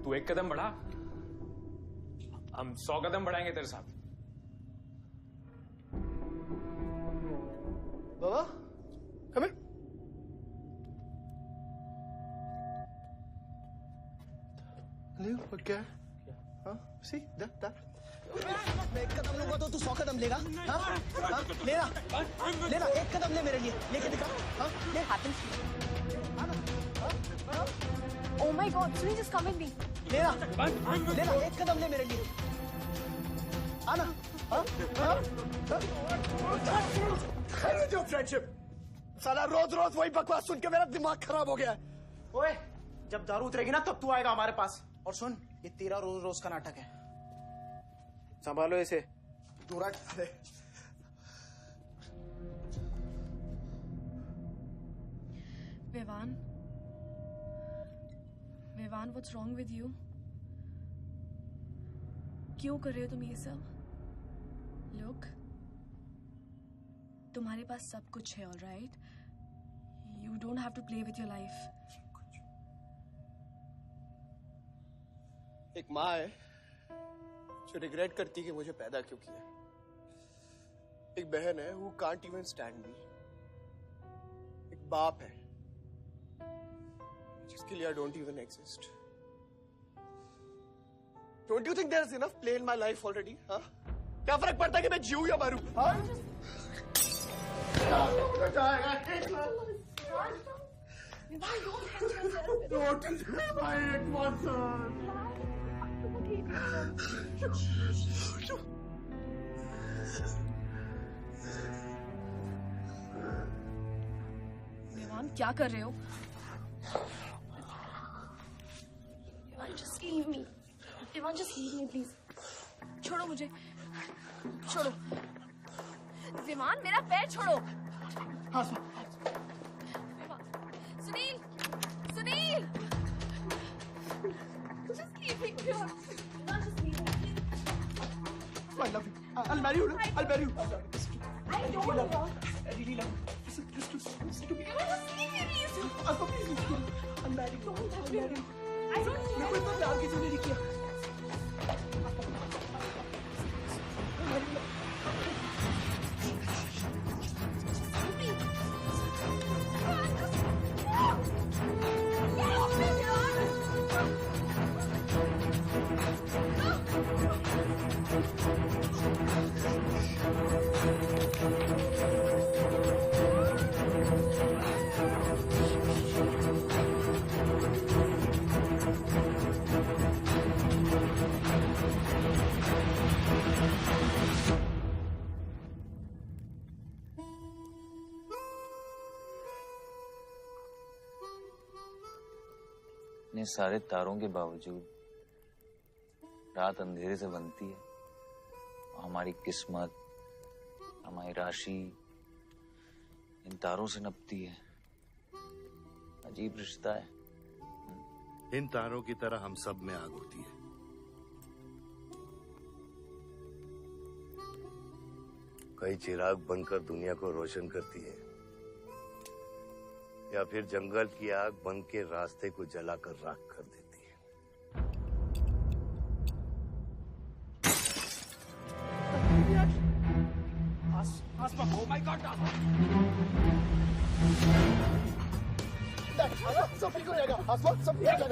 तू एक कदम बढ़ा, हम 100 कदम बढ़ाएंगे तेरे साथ। बाबा, come here. क्या? हाँ, see that. मैं एक कदम लूंगा तो तू 100 कदम लेगा? हाँ? हाँ? लेना, एक कदम ले मेरे लिए, लेके दिखा। हाँ? ले। Oh my God, Sunil, just come with me. लेना, एक कदम ले मेरे लिए। आना, हाँ? जो फ्रेंडशिप, साला रोज वही बकवास सुन के मेरा दिमाग खराब हो गया है। ओए, जब दारू उतरेगी ना तब तू आएगा हमारे पास। और सुन, ये तेरा रोज का नाटक है, संभालो इसे। दूरा Vivaan, what's wrong with you? क्यों कर रहे हो तुम ये सब? Look, तुम्हारे पास सब कुछ है, all right? You don't have to play with your life. एक माँ है जो रिग्रेट करती कि मुझे पैदा क्यों किया। एक बहन है who can't even stand me. एक बाप है जिसके लिए I don't even exist. Don't you think there's enough play in my life already? हाँ? क्या फर्क पड़ता है कि मैं जीऊं या मरूं? हाँ? विवान, क्या कर रहे हो? Vivaan, just leave me. Vivaan, just leave me, please. छोड़ो मुझे, छोड़ो। विमान, मेरा पैर छोड़ो। हाँ, Sunil, Sunil, just leave me. Just leave me. I love you. I'll marry you. I'll marry you. I don't love you. I really love you. Listen to me. Just leave me, please. Please listen to me. I'll marry you. I'll marry you. I don't मेरे को इतना प्यार किसी ने नहीं किया। इतने सारे तारों के बावजूद रात अंधेरे से बनती है, हमारी किस्मत, हमारी राशि इन तारों से नपती है। अजीब रिश्ता है। इन तारों की तरह हम सब में आग होती है। कई चिराग बनकर दुनिया को रोशन करती है, या फिर जंगल की आग बन के रास्ते को जलाकर राख कर देती है। Oh my God! सब ठीक हो जाएगा। सब ठीक हो जाएगा।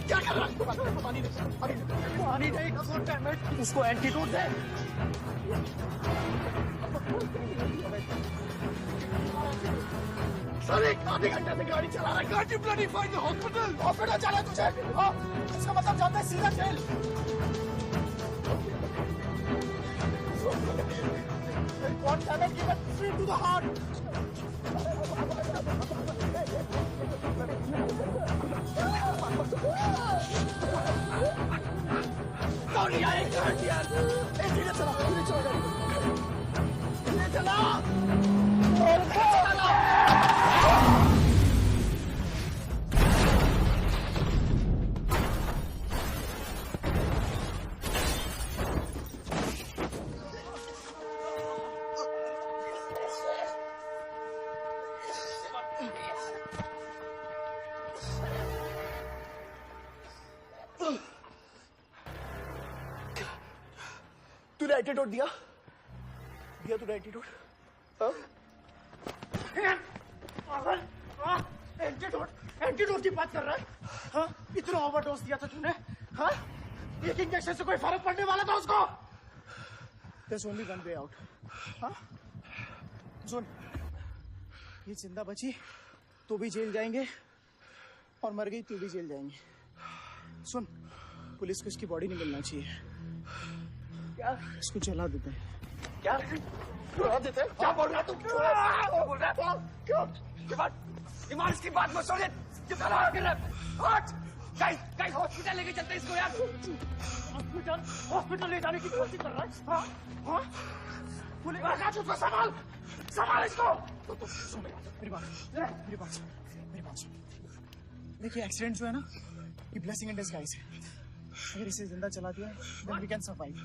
क्या कर रहा है? पानी नहीं, उसको एंटीडोट दे। सर, एक आधे घंटे से गाड़ी चला रहा है। Can't you bloody find the hospital? Hospital जाना है तुझे? हाँ, इसका मतलब जानता है सीधा jail. One cannot give it straight to the heart. कौन यार एक मिनट यार, धीरे चला तूने एंटीडोट दिया तूने एंटीडोट? एंटीडोट की बात कर रहा है? हाँ, इतना ओवरडोज दिया था तूने? हाँ, एक इंजेक्शन से कोई फर्क पड़ने वाला था उसको? There's only one way out. हाँ, सुन, ये जिंदा बची तो भी जेल जाएंगे और मर गई तो भी जेल जाएंगे। सुन, पुलिस को इसकी बॉडी नहीं मिलना चाहिए। क्या? इसको जला देते हैं। क्या? जला देते हैं? क्या बोल रहा तू? क्या बोल रहा है? क्यों? ईमान की बात मत सुनिए। कितना लगा कर रहा है? गाइस हॉस्पिटल लेके चलते इसको यार। हॉस्पिटल ले जाने की कोशिश कर रहा है? हाँ? हाँ? पुलिस उसको संभाल इसको। सुन मेरी बात। देखिए एक्सीडेंट जो है ना, ये ब्लेसिंग इन डिस्गाइज है। अगर इसे जिंदा चला दिया then we can survive.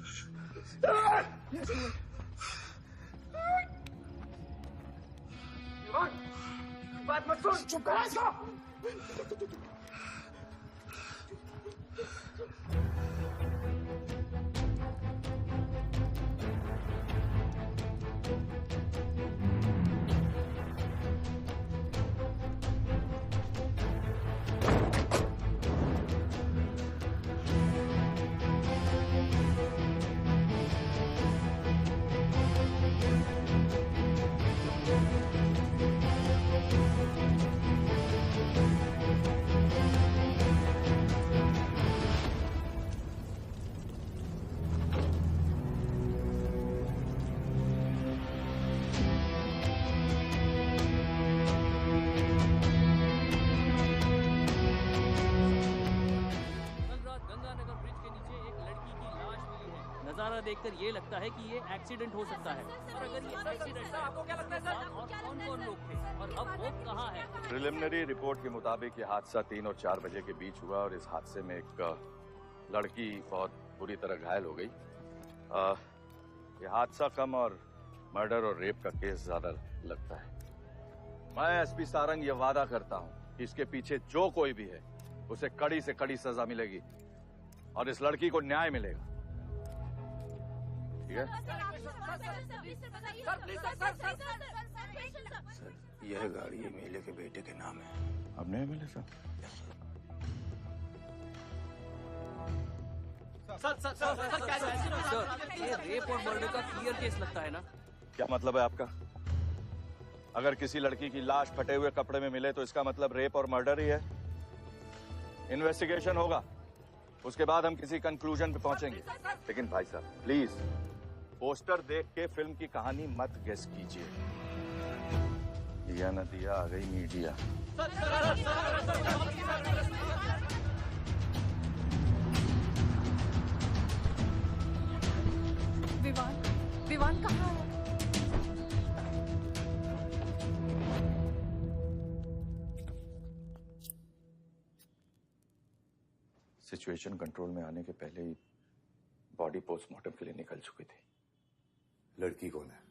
बात मत सुन, चुप करा इसको। नजारा देखकर ये लगता है कि ये एक्सीडेंट हो सकता है। और अगर ये एक्सीडेंट है, आपको क्या लगता है सर? और कौन लोग थे और अब वो कहाँ है? प्रिलिमिनरी रिपोर्ट के मुताबिक ये हादसा 3 और 4 बजे के बीच हुआ और इस हादसे में एक लड़की बहुत बुरी तरह घायल हो गई। ये हादसा कम और मर्डर और रेप का केस ज्यादा लगता है। मैं एसपी सारंग ये वादा करता हूँ कि इसके पीछे जो कोई भी है उसे कड़ी से कड़ी सजा मिलेगी और इस लड़की को न्याय मिलेगा। ठीक है? सर, यह गाड़ी एमएलए के बेटे के नाम है। अब नहीं मिले सर? सर, ये रेप और मर्डर का क्लियर केस लगता है ना? क्या मतलब है आपका? अगर किसी लड़की की लाश फटे हुए कपड़े में मिले तो इसका मतलब रेप और मर्डर ही है। इन्वेस्टिगेशन होगा, उसके बाद हम किसी कंक्लूजन पे पहुंचेंगे। लेकिन भाई साहब प्लीज पोस्टर देख के फिल्म की कहानी मत गेस कीजिए। दिया न दिया आ गई मीडिया। विवान, विवान कहाँ है? सिचुएशन कंट्रोल में आने के पहले ही बॉडी पोस्टमार्टम के लिए निकल चुकी थी। लड़की कौन है?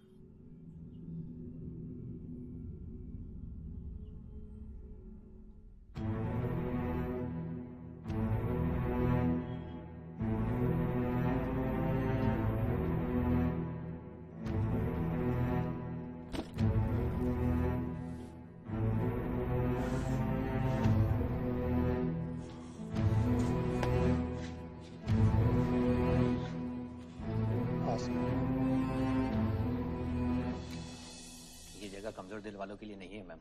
ये जगह कमजोर दिल वालों के लिए नहीं है मैम।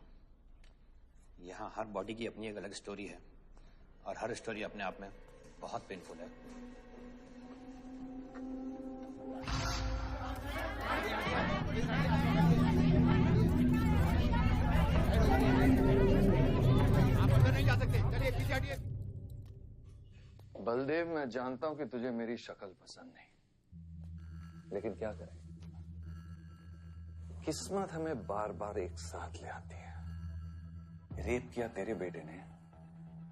यहाँ हर बॉडी की अपनी एक अलग स्टोरी है और हर स्टोरी अपने आप में बहुत पेनफुल है। आप अंदर नहीं जा सकते, चलिए पीछे हटिए। बलदेव, मैं जानता हूं कि तुझे मेरी शक्ल पसंद नहीं, लेकिन क्या करें, किस्मत हमें बार बार एक साथ ले आती है। रेप किया तेरे बेटे ने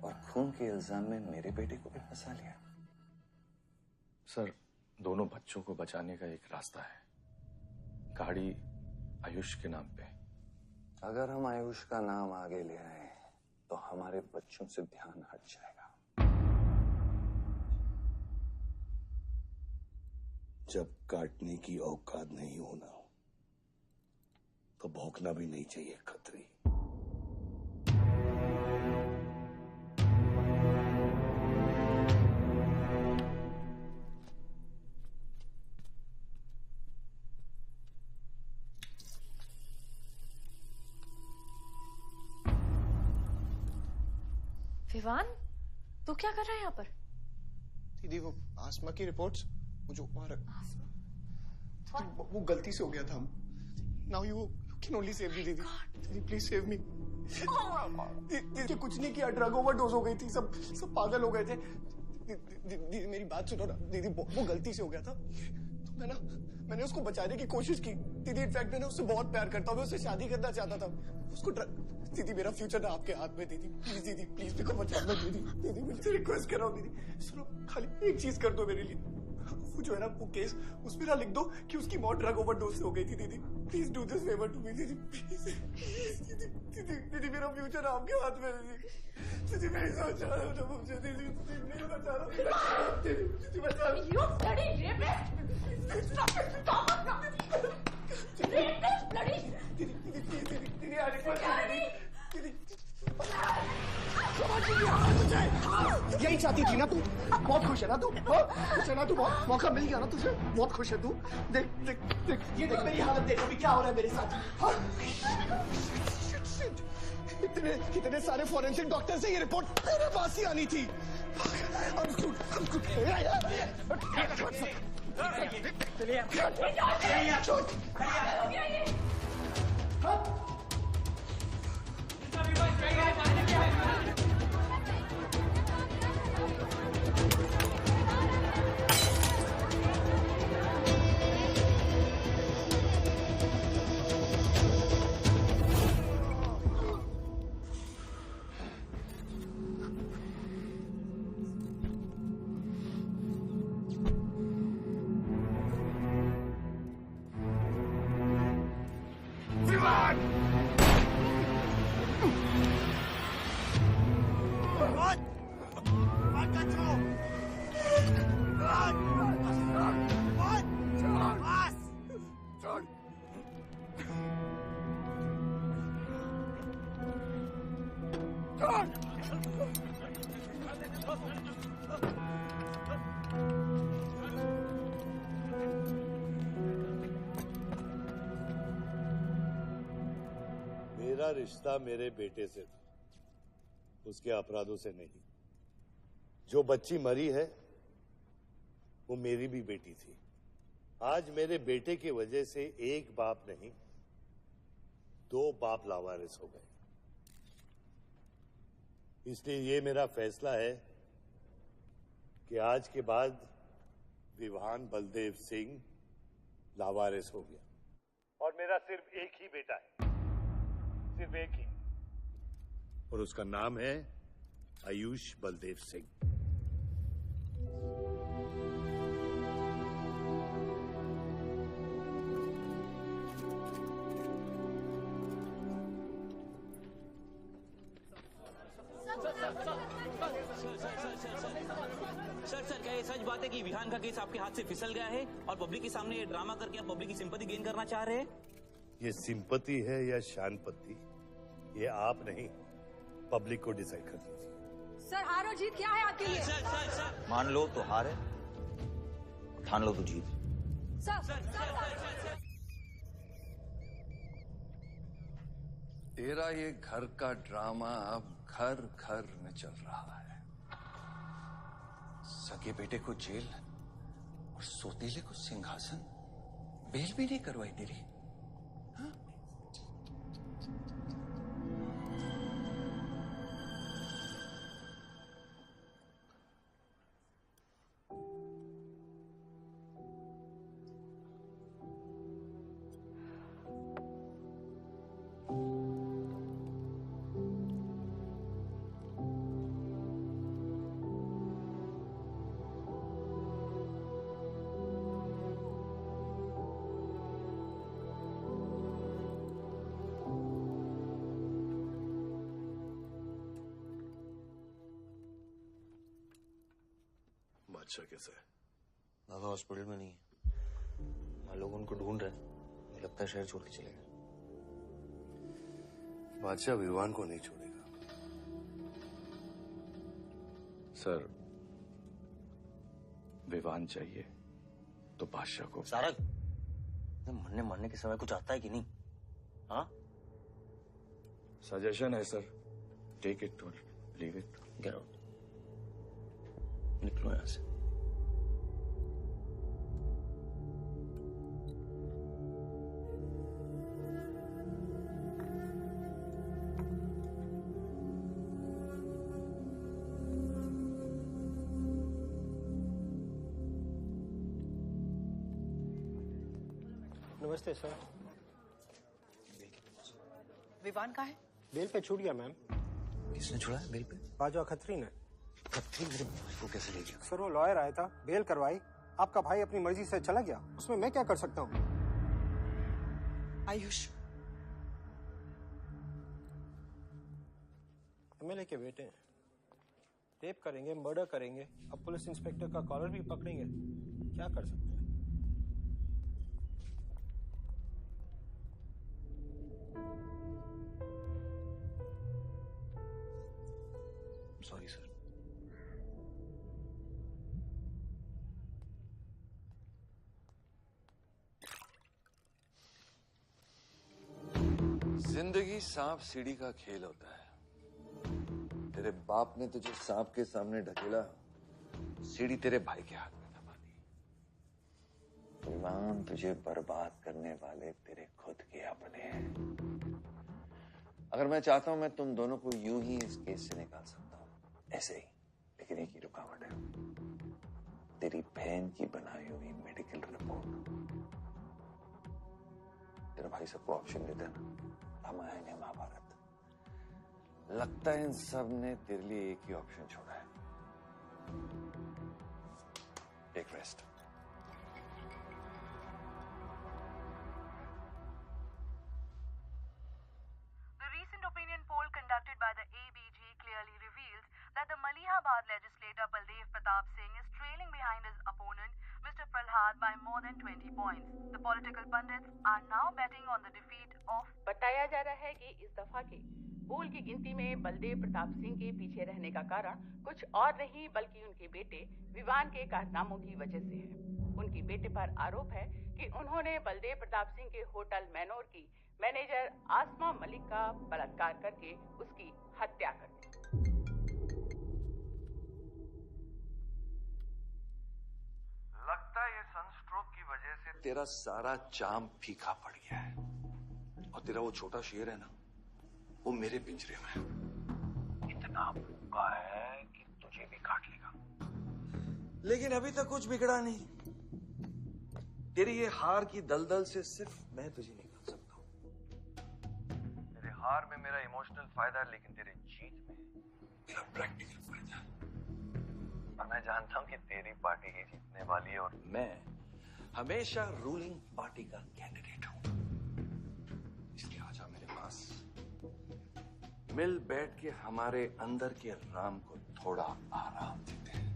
और खून के इल्जाम में मेरे बेटे को भी फंसा लिया। सर, दोनों बच्चों को बचाने का एक रास्ता है, गाड़ी आयुष के नाम पे। अगर हम आयुष का नाम आगे ले आए तो हमारे बच्चों से ध्यान हट जाएगा। जब काटने की औकात नहीं होना तो भौंकना भी नहीं चाहिए खतरी। विवान, तू क्या कर रहा है यहाँ पर? दीदी वो आसमा की रिपोर्ट्स, वो जो वहां वो गलती से हो गया था। Now you can only save me दीदी। दीदी प्लीज सेव मी। दीदी कुछ नहीं किया, ड्रग ओवरडोज हो गई थी, सब पागल हो गए थे। दीदी मेरी बात सुनो ना दीदी, वो गलती से हो गया था तो मैंने उसको बचाने की कोशिश की दीदी। इनफैक्ट मैंने उससे बहुत प्यार करता हूँ, मैं उससे शादी करना चाहता था। उसको दीदी मेरा फ्यूचर ना आपके हाथ में दीदी। प्लीज दीदी, प्लीज मेरे को बचा लो दीदी। दीदी मुझे रिक्वेस्ट कर रहा हूँ दीदी, सुनो खाली एक चीज कर दो मेरे लिए। वो जो है ना वो केस उसमें ना लिख दो कि उसकी मौत ड्रग ओवरडोज से हो गई थी दीदी। Please do this favour to me दीदी, प्लीज दीदी। दीदी मेरा फ्यूचर आपके हाथ में दीदी। दीदी मेरी सोच रहा है मुझे दीदी, प्लीज बचा लो दीदी, बचा लो। You bloody rapist! Stop it! Stop it! Rapist, bloody! दीदी आई रिक्वेस्ट दीदी। यही चाहती थी ना तू? बहुत खुश है ना तू? खुश है ना तू? बहुत मौका मिल गया ना तुझे? बहुत खुश है तू? देख देख देख, ये देख मेरी हालत, देख अभी क्या हो रहा है मेरे साथ। इतने सारे फॉरेंसिक डॉक्टर से ये रिपोर्ट तेरे पास ही आनी थी। मेरा रिश्ता मेरे बेटे से था, उसके अपराधों से नहीं। जो बच्ची मरी है वो मेरी भी बेटी थी। आज मेरे बेटे की वजह से एक बाप नहीं 2 बाप लावारिस हो गए। इसलिए ये मेरा फैसला है कि आज के बाद विवान बलदेव सिंह लावारिस हो गया और मेरा सिर्फ एक ही बेटा है, सिर्फ एक ही, और उसका नाम है आयुष बलदेव सिंह। सर क्या ये सच बात है कि विहान का केस आपके हाथ से फिसल गया है और पब्लिक के सामने ये ड्रामा करके आप पब्लिक की सिंपैथी गेन करना चाह रहे हैं? ये सिंपैथी है या शानपत्ती, ये आप नहीं, पब्लिक को डिसाइड कर दीजिए। सर हार और जीत क्या है आपके लिए? सर मान लो तो हार है, ठान लो तो जीत। तेरा ये घर का ड्रामा अब घर घर में चल रहा है। सगे बेटे को जेल और सोतीले को सिंहासन, बेल भी नहीं करवाई तेरी। बादशाह कैसा है? दादा हॉस्पिटल में नहीं है, हाँ लोग उनको ढूंढ रहे हैं, मुझे लगता है शहर छोड़ के चले गए। बादशाह विवान को नहीं छोड़ेगा। सर, विवान चाहिए तो बादशाह को। सारंग, मरने के समय कुछ आता है कि नहीं? हाँ? सजेशन है सर, टेक इट और लीव इट। गेट आउट, निकलो यहां से। नमस्ते सर। विवान कहाँ है? बेल पे छूट गया मैम। किसने छुड़ा है बेल पे? बाजवा खत्री ने। खत्री मेरे भाई को कैसे ले गया? सर वो लॉयर आया था, बेल करवाई, आपका भाई अपनी मर्जी से चला गया, उसमें मैं क्या कर सकता हूँ? आयुष एमएलए के बेटे हैं, रेप करेंगे, मर्डर करेंगे, अब पुलिस इंस्पेक्टर का कॉलर भी पकड़ेंगे, क्या कर सकते हैं? Sorry sir. जिंदगी सांप सीढ़ी का खेल होता है। तेरे बाप ने तुझे सांप के सामने ढकेला, सीढ़ी तेरे भाई के हाथ में दबा दी। विवान तुझे बर्बाद करने वाले तेरे खुद के अपने हैं। अगर मैं चाहता हूं मैं तुम दोनों को यूं ही इस केस से निकाल सकता हूं, ऐसे ही, लेकिन एक ही रुकावट है, तेरी बहन की बनाई हुई मेडिकल रिपोर्ट। तेरा भाई सबको ऑप्शन देता है ना, रामायण या महाभारत। लगता है इन सब ने तेरे लिए एक ही ऑप्शन छोड़ा है, एक rest. The recent opinion poll conducted by the ABG clearly reveals that the Malihabad legislator Baldev Pratap Singh is trailing behind his opponent, Mr. Prahlad, by more than 20 points. The political pundits are now betting on the defeat of... बताया जा रहा है कि इस दफा के पोल की गिनती में बलदेव प्रताप सिंह के पीछे रहने का कारण कुछ और नहीं बल्कि उनके बेटे विवान के कारनामों की वजह से है। उनके बेटे पर आरोप है कि उन्होंने बलदेव प्रताप सिंह के होटल मैनोर की मैनेजर आसमा मलिक का बलात्कार करके उसकी हत्या कर दी। लगता है ये सनस्ट्रोक की वजह से तेरा सारा चाम फीका पड़ गया है, और तेरा वो छोटा शेर है ना, वो मेरे पिंजरे में है। इतना भूखा है कि तुझे भी काट लेगा। लेकिन अभी तक कुछ बिगड़ा नहीं। तेरी ये हार की दलदल से सिर्फ मैं तुझे निकाल सकता हूँ। तेरे हार में मेरा इमोशनल फायदा है, लेकिन तेरे जीत में मेरा प्रैक्टिकल फायदा है। और मैं जानता हूँ कि तेरी पार्टी ही जीतने वाली है, और मैं हमेशा रूलिंग पार्टी का कैंडिडेट हूँ। इसलिए आजा मेरे पास, मिल बैठ के हमारे अंदर के राम को थोड़ा आराम देते हैं।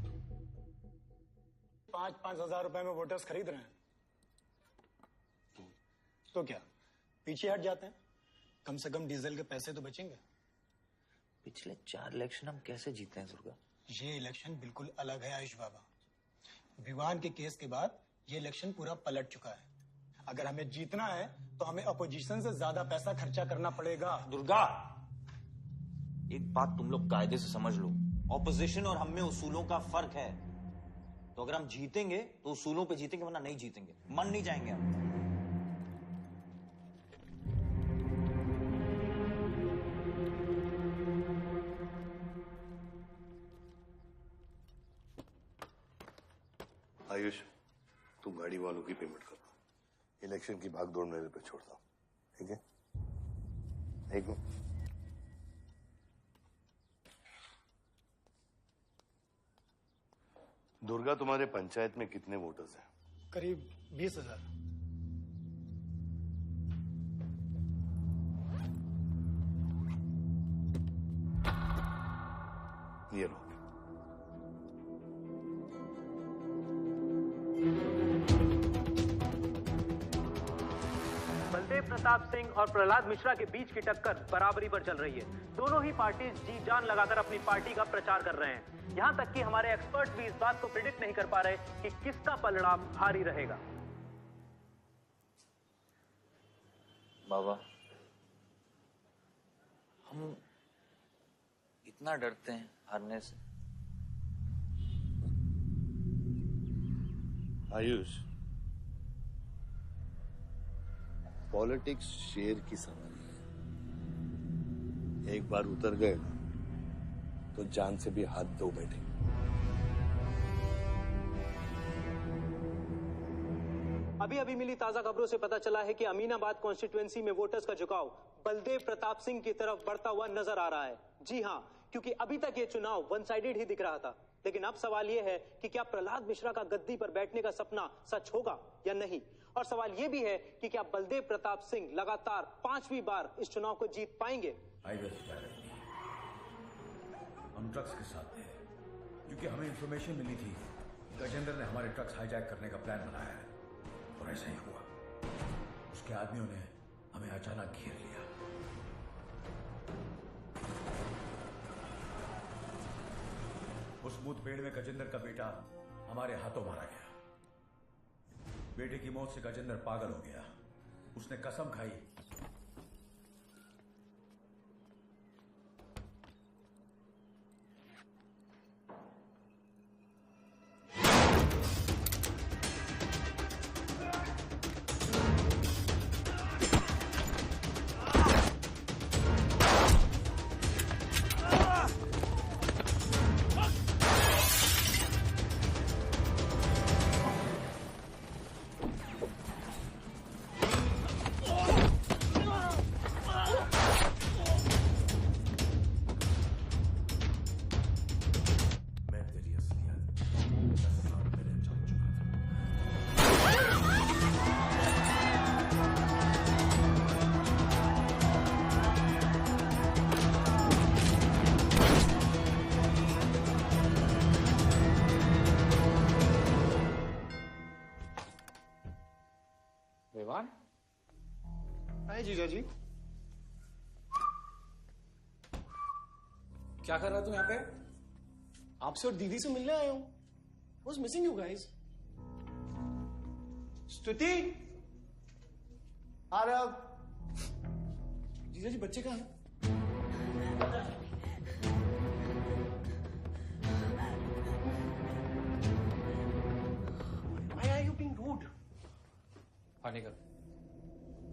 5-5 हजार रुपए में वोटर्स खरीद रहे हैं, तो क्या पीछे हट जाते हैं? कम से कम डीजल के पैसे तो बचेंगे। पिछले 4 इलेक्शन हम कैसे जीते हैं दुर्गा? ये इलेक्शन बिल्कुल अलग है आयुष बाबा। विवान के केस के बाद ये इलेक्शन पूरा पलट चुका है। अगर हमें जीतना है तो हमें अपोजिशन से ज्यादा पैसा खर्चा करना पड़ेगा। दुर्गा, एक बात तुम लोग कायदे से समझ लो, ऑपोजिशन और हम में उसूलों का फर्क है। तो अगर हम जीतेंगे तो उसूलों पे जीतेंगे, वरना नहीं जीतेंगे, मन नहीं जाएंगे हम। आयुष, तू गाड़ी वालों की पेमेंट कर दो। इलेक्शन की भागदौड़ मेरे पे छोड़ दो, ठीक है? एक मिनट। दुर्गा, तुम्हारे पंचायत में कितने वोटर्स हैं? करीब 20,000। ये लो। बलदेव प्रताप सिंह और प्रहलाद मिश्रा के बीच की टक्कर बराबरी पर चल रही है। दोनों ही पार्टी जी जान लगाकर अपनी पार्टी का प्रचार कर रहे हैं। यहां तक कि हमारे एक्सपर्ट भी इस बात को प्रिडिक्ट नहीं कर पा रहे कि किसका पलड़ा भारी रहेगा। बाबा, हम इतना डरते हैं हारने से। आयुष, पॉलिटिक्स शेर की सवारी है। एक बार उतर गए ना तो जान से भी हाथ धो बैठे। अभी अभी मिली ताजा खबरों से पता चला है कि अमीनाबाद कॉन्स्टिट्यूएंसी में वोटर्स का झुकाव बलदेव प्रताप सिंह की तरफ बढ़ता हुआ नजर आ रहा है। जी हां, क्योंकि अभी तक ये चुनाव वन साइडेड ही दिख रहा था। लेकिन अब सवाल ये है कि क्या प्रहलाद मिश्रा का गद्दी पर बैठने का सपना सच होगा या नहीं। और सवाल ये भी है कि क्या बलदेव प्रताप सिंह लगातार 5वीं बार इस चुनाव को जीत पाएंगे। हम ट्रक्स के साथ थे, क्योंकि हमें इंफॉर्मेशन मिली थी गजेंद्र ने हमारे ट्रक्स हाईजैक करने का प्लान बनाया है, और ऐसा ही हुआ। उसके आदमियों ने हमें अचानक घेर लिया। उस मुठभेड़ में गजेंद्र का बेटा हमारे हाथों मारा गया। बेटे की मौत से गजेंद्र पागल हो गया। उसने कसम खाई हाय जीजा जी। क्या कर रहा तू यहाँ पे? आपसे और दीदी से मिलने आया हूं। Was missing you guys. स्तुति, आ रहा। जीजा जी, बच्चे कहाँ हैं? Why are you being rude? पानी कर।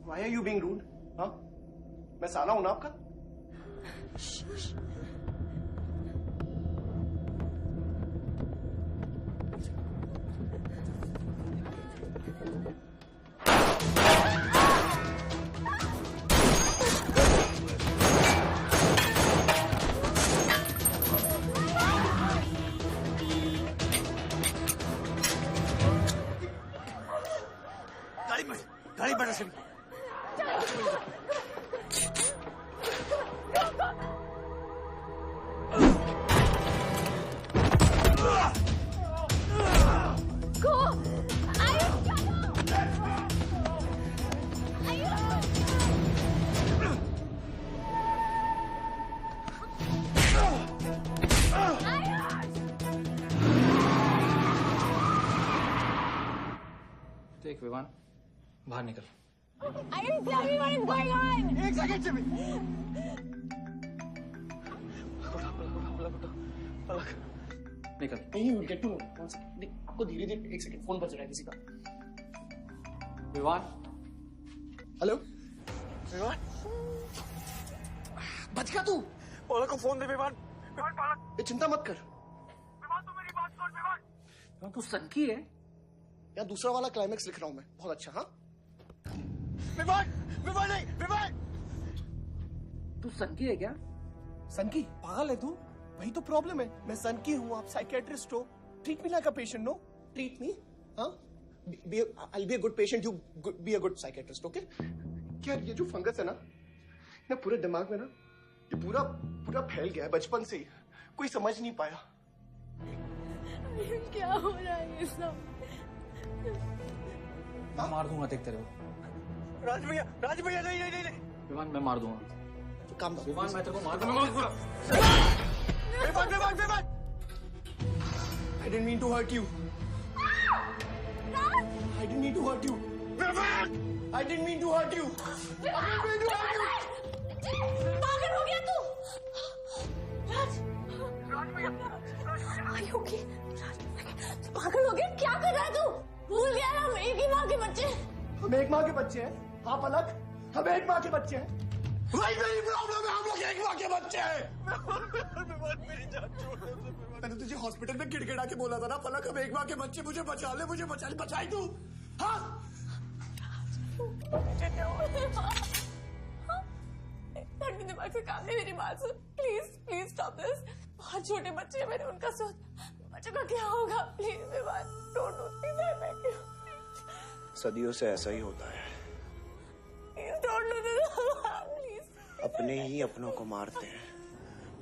Why are you being rude? हाँ? मैं साला हूं ना आपका? देख विवान, बाहर निकल। I didn't tell me what is going on. एक सेकंड से भी। निकल। नहीं, we'll get to know. आपको धीरे-धीरे एक सेकंड फोन बज रहा है किसी का। विवान। हेलो। विवान। बच गया तू। पलक को फोन दे विवान। विवान पलक। ये चिंता मत कर। विवान तू मेरी बात सुन विवान। तू सनकी है? या दूसरा वाला क्लाइमेक्स लिख रहा हूं मैं। बहुत अच्छा, हाँ? विवान! विवान नहीं! विवान! तू सनकी है क्या? सनकी? पागल है तू? वही तो प्रॉब्लम है। मैं सनकी हूँ, आप साइकियाट्रिस्ट हो। Treat me like a patient, no? Treat me, हाँ? I'll be a good patient, you be a good psychiatrist, okay? क्या ये जो फंगस है ना पूरे दिमाग में ना, ये पूरा फैल गया है बचपन से ही। कोई समझ नहीं पाया। क्या हो रहा है ये सब? मैं मार दूंगा देख तेरे को। राज भैया नहीं। विवान मैं मार दूंगा। काम दो। विवान मैं तेरे को मार दूंगा। Vivaan! I didn't mean to hurt you. I didn't mean to hurt you. Vivaan! I didn't mean to hurt you. पागल हो गया तू? राज भैया, are you okay? पागल हो गया? क्या कर रहा है तू? भूल गया ना हम एक ही माँ के बच्चे। हम एक माँ के बच्चे हैं। हाँ पलक, हम एक माँ के बच्चे हैं। वही मेरी प्रॉब्लम है, हम लोग एक माँ के बच्चे हैं। मेरी जान छोड़ दे। मैंने तुझे हॉस्पिटल में गिड़गिड़ा के बोला था ना पलक, हम एक माँ के बच्चे, मुझे बचा ले, बचाई तू। हाँ? ठंडी दिमाग से काम नहीं, मेरी बात सुन। Please stop this. बहुत छोटे बच्चे हैं मेरे, उनका सोच। बच्चों का क्या होगा? Please Vivaan, don't do this. I beg you. सदियों से ऐसा ही होता है। Don't do this please. अपने ही अपनों को मारते हैं।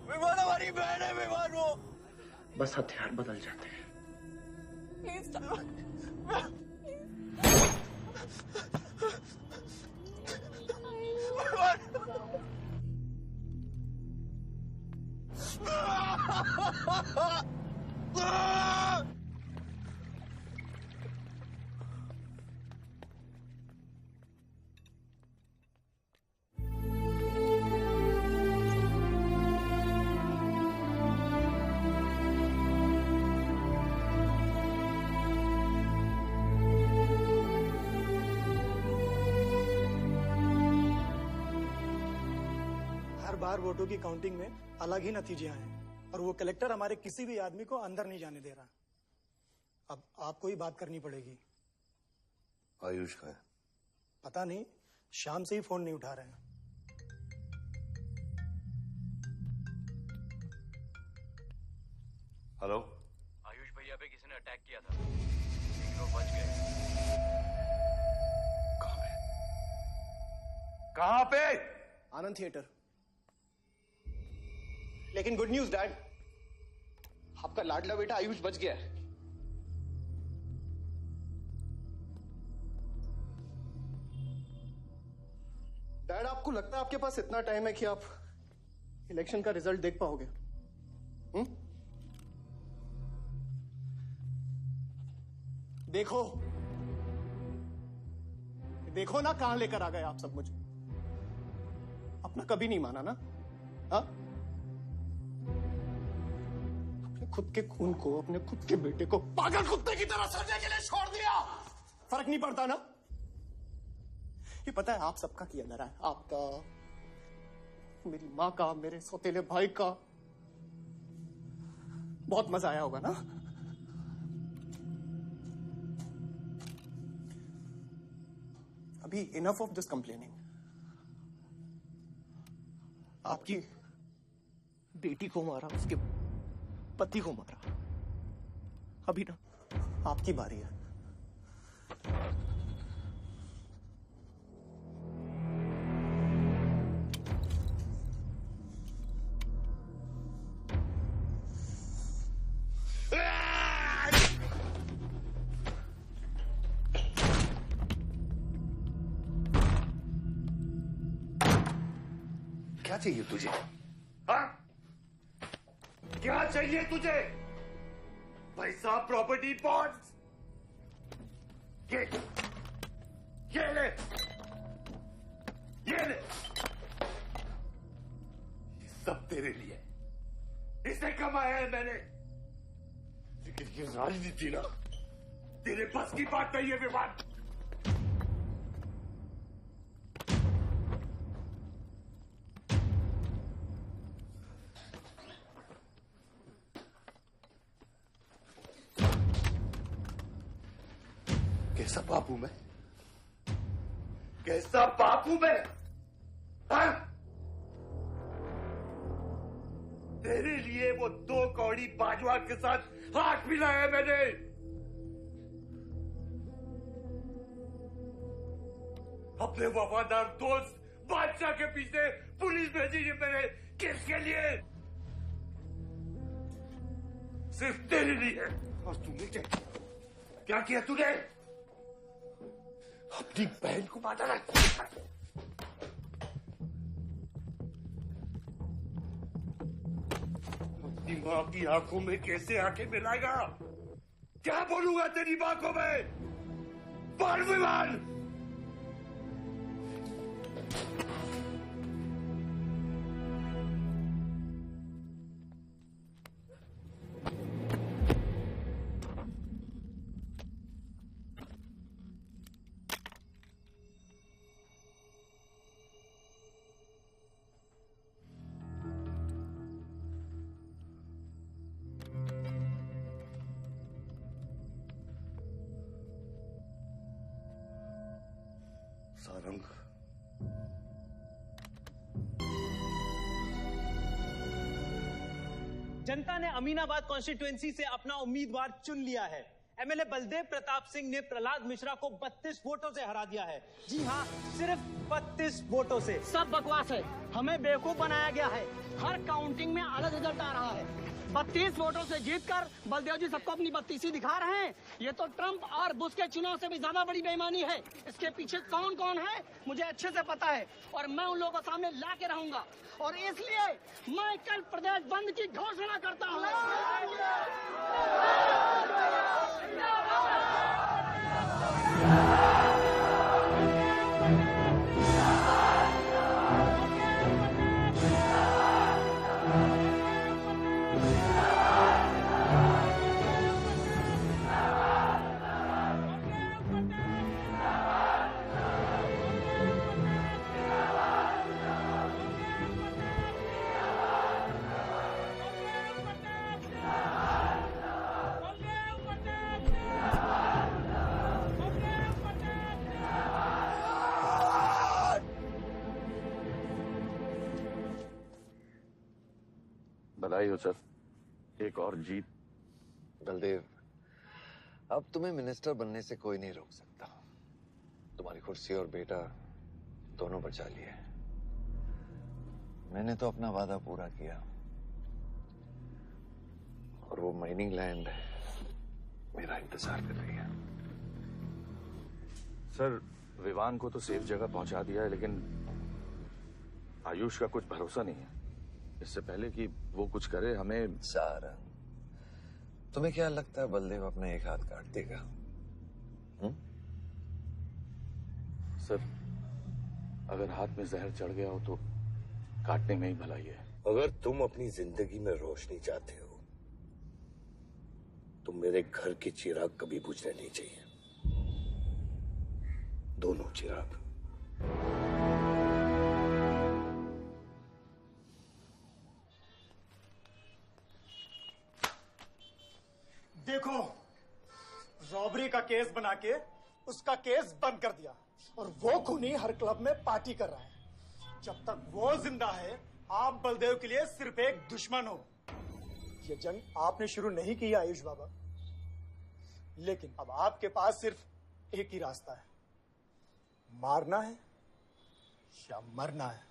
विवान हमारी बहन है विवान, वो बस हथियार बदल जाते हैं। Please stop. बार वोटों की काउंटिंग में अलग ही नतीजे आए हैं और वो कलेक्टर हमारे किसी भी आदमी को अंदर नहीं जाने दे रहा। अब आपको ही बात करनी पड़ेगी। आयुष का है? पता नहीं, शाम से ही फोन नहीं उठा रहे हैं। हेलो, आयुष भैया पे किसी ने अटैक किया था, लेकिन वो बच गए। कहां पे? आनंद थिएटर। लेकिन गुड न्यूज डैड, आपका लाडला बेटा आयुष बच गया है। डैड, आपको लगता है आपके पास इतना टाइम है कि आप इलेक्शन का रिजल्ट देख पाओगे? देखो ना कहां लेकर आ गए आप सब मुझे। अपना कभी नहीं माना ना? हाँ? अपने खुद के खून को, अपने खुद के बेटे को पागल कुत्ते की तरह सड़ने के लिए छोड़ दिया। फर्क नहीं पड़ता ना? ये पता है आप सबका किया धरा है, आपका, मेरी माँ का, मेरे सौतेले भाई का। बहुत मजा आया होगा ना? अभी इनफ ऑफ दिस कंप्लेनिंग। आपकी बेटी को मारा, उसके पति को मारा। अभी ना आपकी बारी है। क्या चाहिए तुझे? हाँ? क्या चाहिए तुझे? पैसा, प्रॉपर्टी, बॉन्ड्स? ये ले, ये ले। ये सब तेरे लिए, इसे कमाया है मैंने। लेकिन ये राजनीति ना, तेरे बस की बात नहीं है विवान। कैसा बाप हूं मैं? कैसा बाप हूं मैं? हाँ? तेरे लिए वो 2 कौड़ी बाजवा के साथ हाथ मिलाया मैंने। अपने वफादार दोस्त बादशाह के पीछे पुलिस भेजी है मैंने। किसके लिए? सिर्फ तेरे लिए। और तूने क्या किया तूने? अपनी बहन को मारा। अपनी मां की आंखों में कैसे आंखें मिलाएगा? क्या बोलूंगा तेरी मां को मैं? बोल विमान। सारंग, जनता ने अमीनाबाद कॉन्स्टिट्यूएंसी से अपना उम्मीदवार चुन लिया है। एमएलए बलदेव प्रताप सिंह ने प्रहलाद मिश्रा को 32 वोटों से हरा दिया है। जी हाँ, सिर्फ 32 वोटों से। सब बकवास है, हमें बेवकूफ बनाया गया है। हर काउंटिंग में अलग रिजल्ट आ रहा है। 32 वोटों से जीतकर बलदेव जी सबको अपनी बत्तीसी दिखा रहे हैं। ये तो ट्रंप और बुश के चुनाव से भी ज्यादा बड़ी बेईमानी है। इसके पीछे कौन कौन है मुझे अच्छे से पता है और मैं उन लोगों को सामने ला के रहूंगा। और इसलिए मैं कल प्रदेश बंद की घोषणा करता हूँ। बधाई हो सर, एक और जीत। बलदेव, अब तुम्हें मिनिस्टर बनने से कोई नहीं रोक सकता। तुम्हारी कुर्सी और बेटा दोनों बचा लिए। मैंने तो अपना वादा पूरा किया और वो माइनिंग लैंड मेरा इंतजार कर रही है। सर, विवान को तो सेफ जगह पहुंचा दिया है, लेकिन आयुष का कुछ भरोसा नहीं है। इससे पहले कि वो कुछ करे हमें। सारंग, तुम्हें क्या लगता है बलदेव अपना एक हाथ काट देगा? सर, अगर हाथ में जहर चढ़ गया हो तो काटने में ही भलाई है। अगर तुम अपनी जिंदगी में रोशनी चाहते हो तो मेरे घर के चिराग कभी बुझने नहीं चाहिए। दोनों चिराग। देखो, रॉबरी का केस बना के उसका केस बंद कर दिया और वो खूनी हर क्लब में पार्टी कर रहा है। जब तक वो जिंदा है, आप बलदेव के लिए सिर्फ एक दुश्मन हो। ये जंग आपने शुरू नहीं की आयुष बाबा, लेकिन अब आपके पास सिर्फ एक ही रास्ता है, मारना है या मरना है।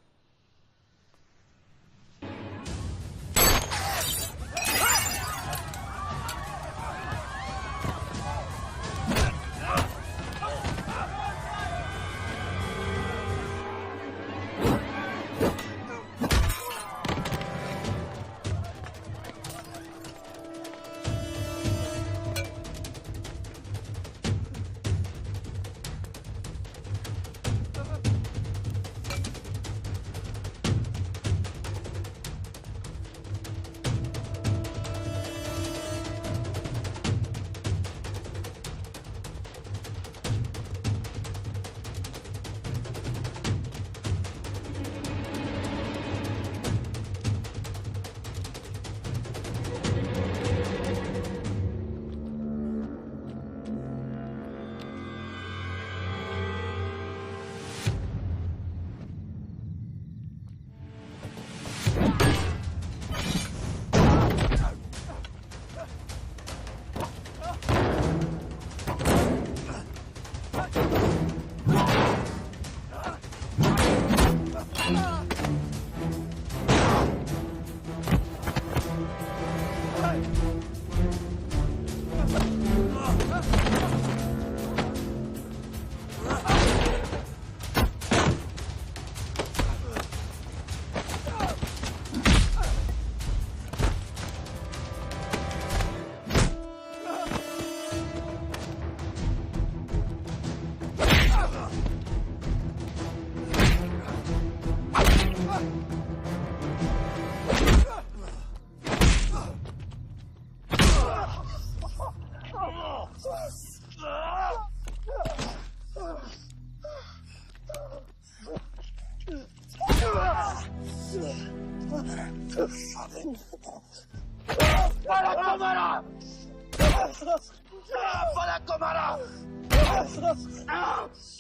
पलक को मारा।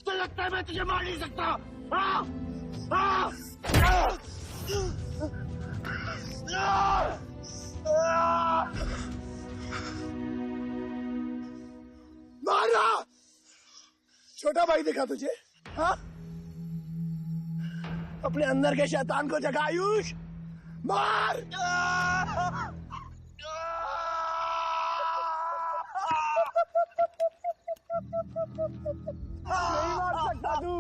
तो लगता है मैं तुझे मार नहीं सकता। मारा। छोटा भाई दिखा तुझे? हाँ? अपने अंदर के शैतान को जगा आयुष। मार। नहीं मार सकता तू।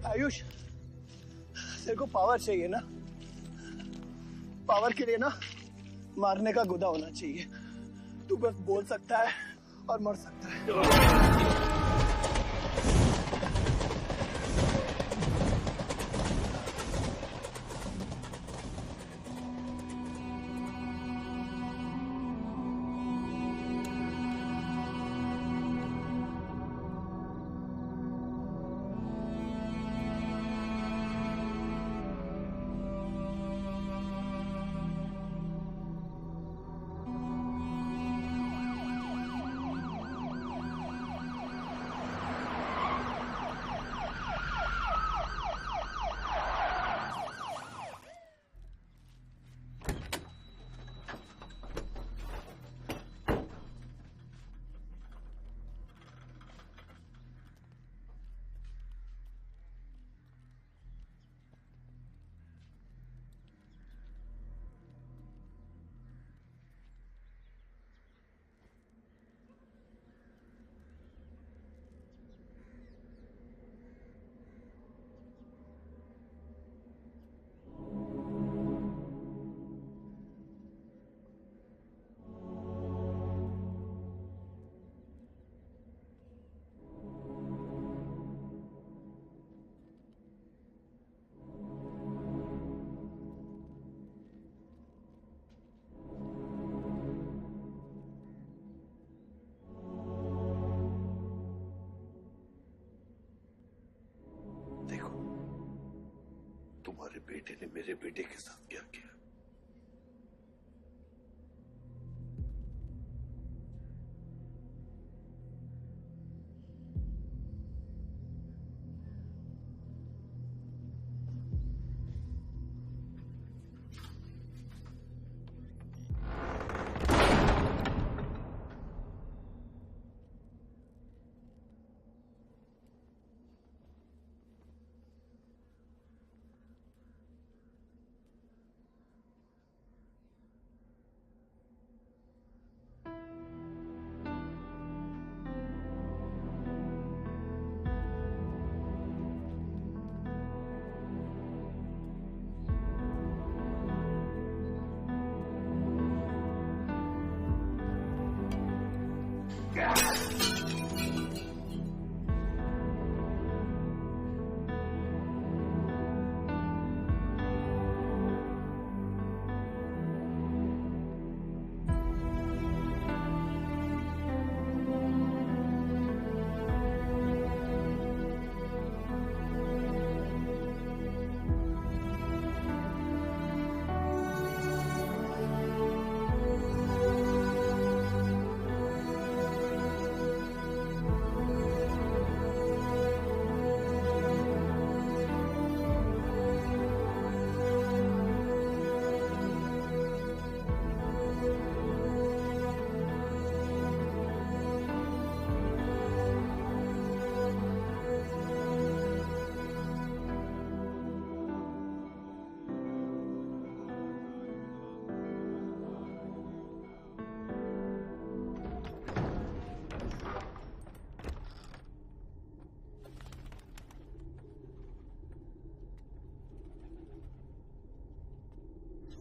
आयुष, तेरे को पावर चाहिए ना? पावर के लिए ना मारने का गुदा होना चाहिए। तू बस बोल सकता है और मर सकता है। तुम्हारे बेटे ने मेरे बेटे के साथ क्या किया?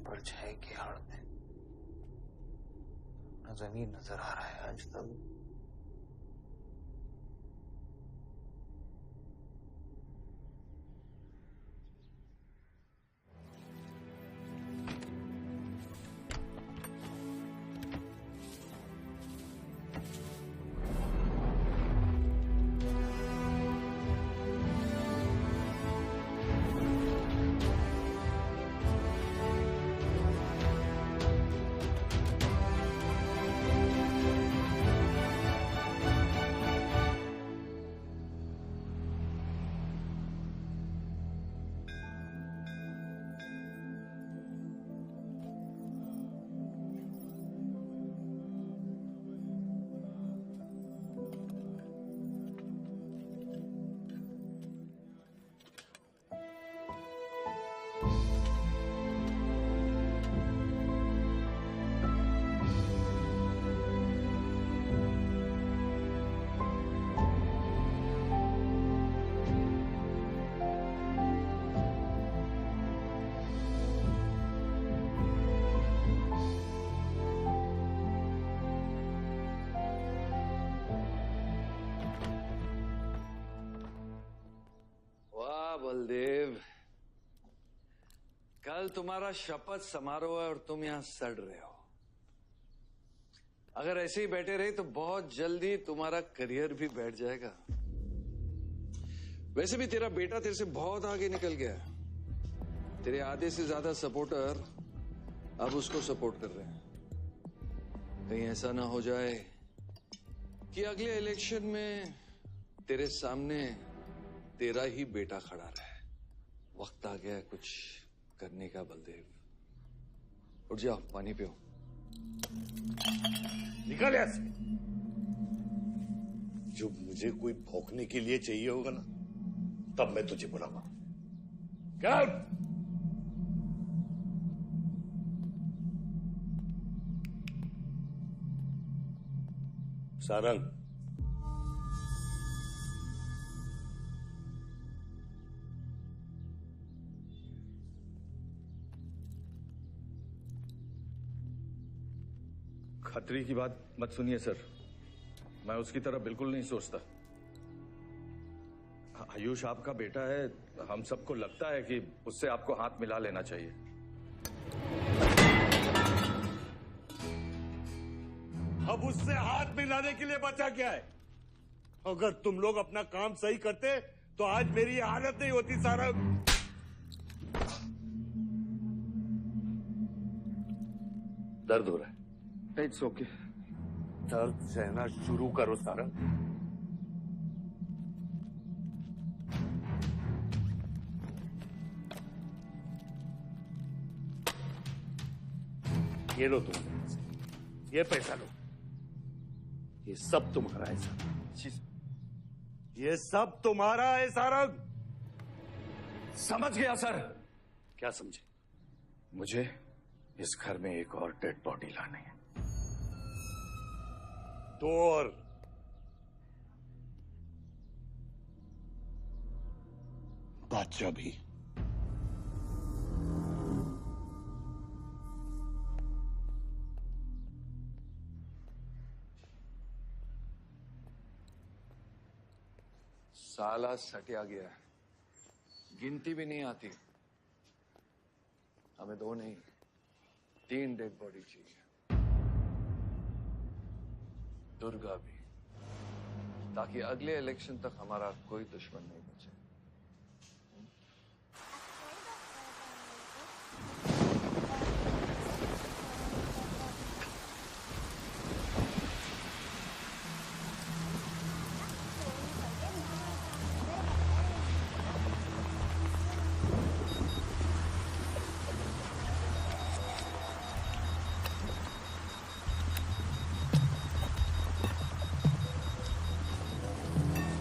परछाई की आड़ में न जमीन नजर आ रहा है आज तक। बलदेव, कल तुम्हारा शपथ समारोह है और तुम यहां सड़ रहे हो। अगर ऐसे ही बैठे रहे तो बहुत जल्दी तुम्हारा करियर भी बैठ जाएगा। वैसे भी तेरा बेटा तेरे से बहुत आगे निकल गया है। तेरे आधे से ज्यादा सपोर्टर अब उसको सपोर्ट कर रहे हैं। कहीं ऐसा ना हो जाए कि अगले इलेक्शन में तेरे सामने तेरा ही बेटा खड़ा रहे। वक्त आ गया है कुछ करने का बलदेव। उठ जाओ, पानी पियो। निकल यहाँ से। जब मुझे कोई भौंकने के लिए चाहिए होगा ना, तब मैं तुझे बुलाऊंगा। क्या? सारंग, खतरी की बात मत सुनिए सर, मैं उसकी तरह बिल्कुल नहीं सोचता। आयुष आपका बेटा है, हम सबको लगता है कि उससे आपको हाथ मिला लेना चाहिए। अब उससे हाथ मिलाने के लिए बचा क्या है? अगर तुम लोग अपना काम सही करते तो आज मेरी ये हालत नहीं होती। सारा दर्द हो रहा है। It's okay. दर्द सहना शुरू करो सारंग। ये लो तुम, ये पैसा लो। ये सब तुम्हारा है सारंग। ये सब तुम्हारा है सारंग। समझ गया सर। क्या समझे? मुझे इस घर में एक और डेड बॉडी लानी है। तो और बादशाह भी। साला सटिया गया है, गिनती भी नहीं आती। हमें 2 नहीं 3 डेड बॉडी चाहिए। दुर्गा भी, ताकि अगले इलेक्शन तक हमारा कोई दुश्मन नहीं बचे।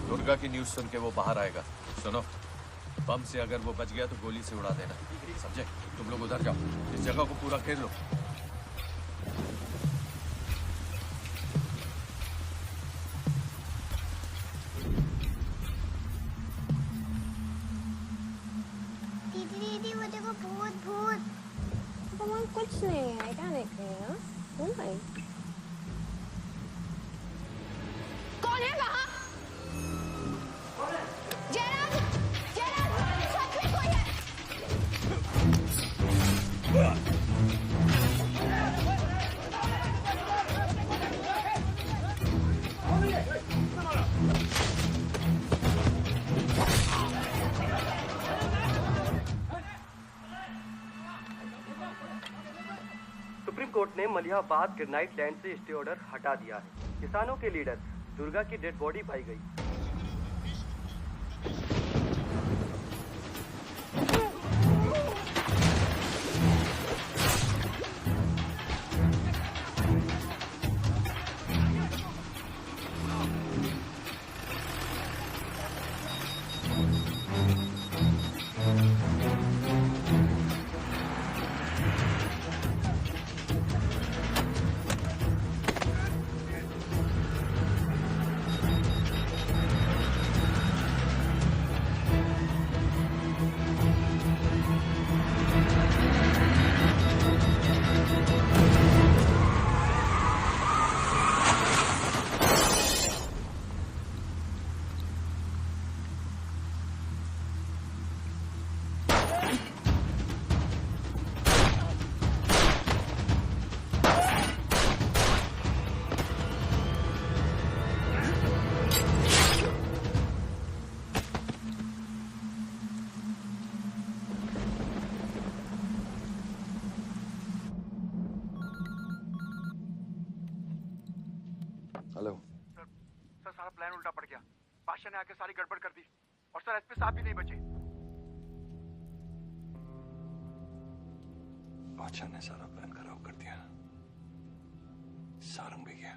दुर्गा की न्यूज़ सुन के वो बाहर आएगा। सुनो, बम से अगर वो बच गया तो गोली से उड़ा देना, समझे? तुम लोग उधर जाओ, इस जगह को पूरा घेर लो। दीदी वो देखो, भूत भूत। मम्मा कुछ नहीं है, क्या देख रही है? ओ माय, कौन है वहाँ? सुप्रीम कोर्ट ने मलिहाबाद ग्रेनाइट लैंड से स्टे ऑर्डर हटा दिया है। किसानों के लीडर दुर्गा की डेड बॉडी पाई गई। ने आके सारी गड़बड़ कर दी और सर एसपी साहब भी नहीं बचे। बादशाह ने सारा प्लान खराब कर दिया। सारंग भी गया।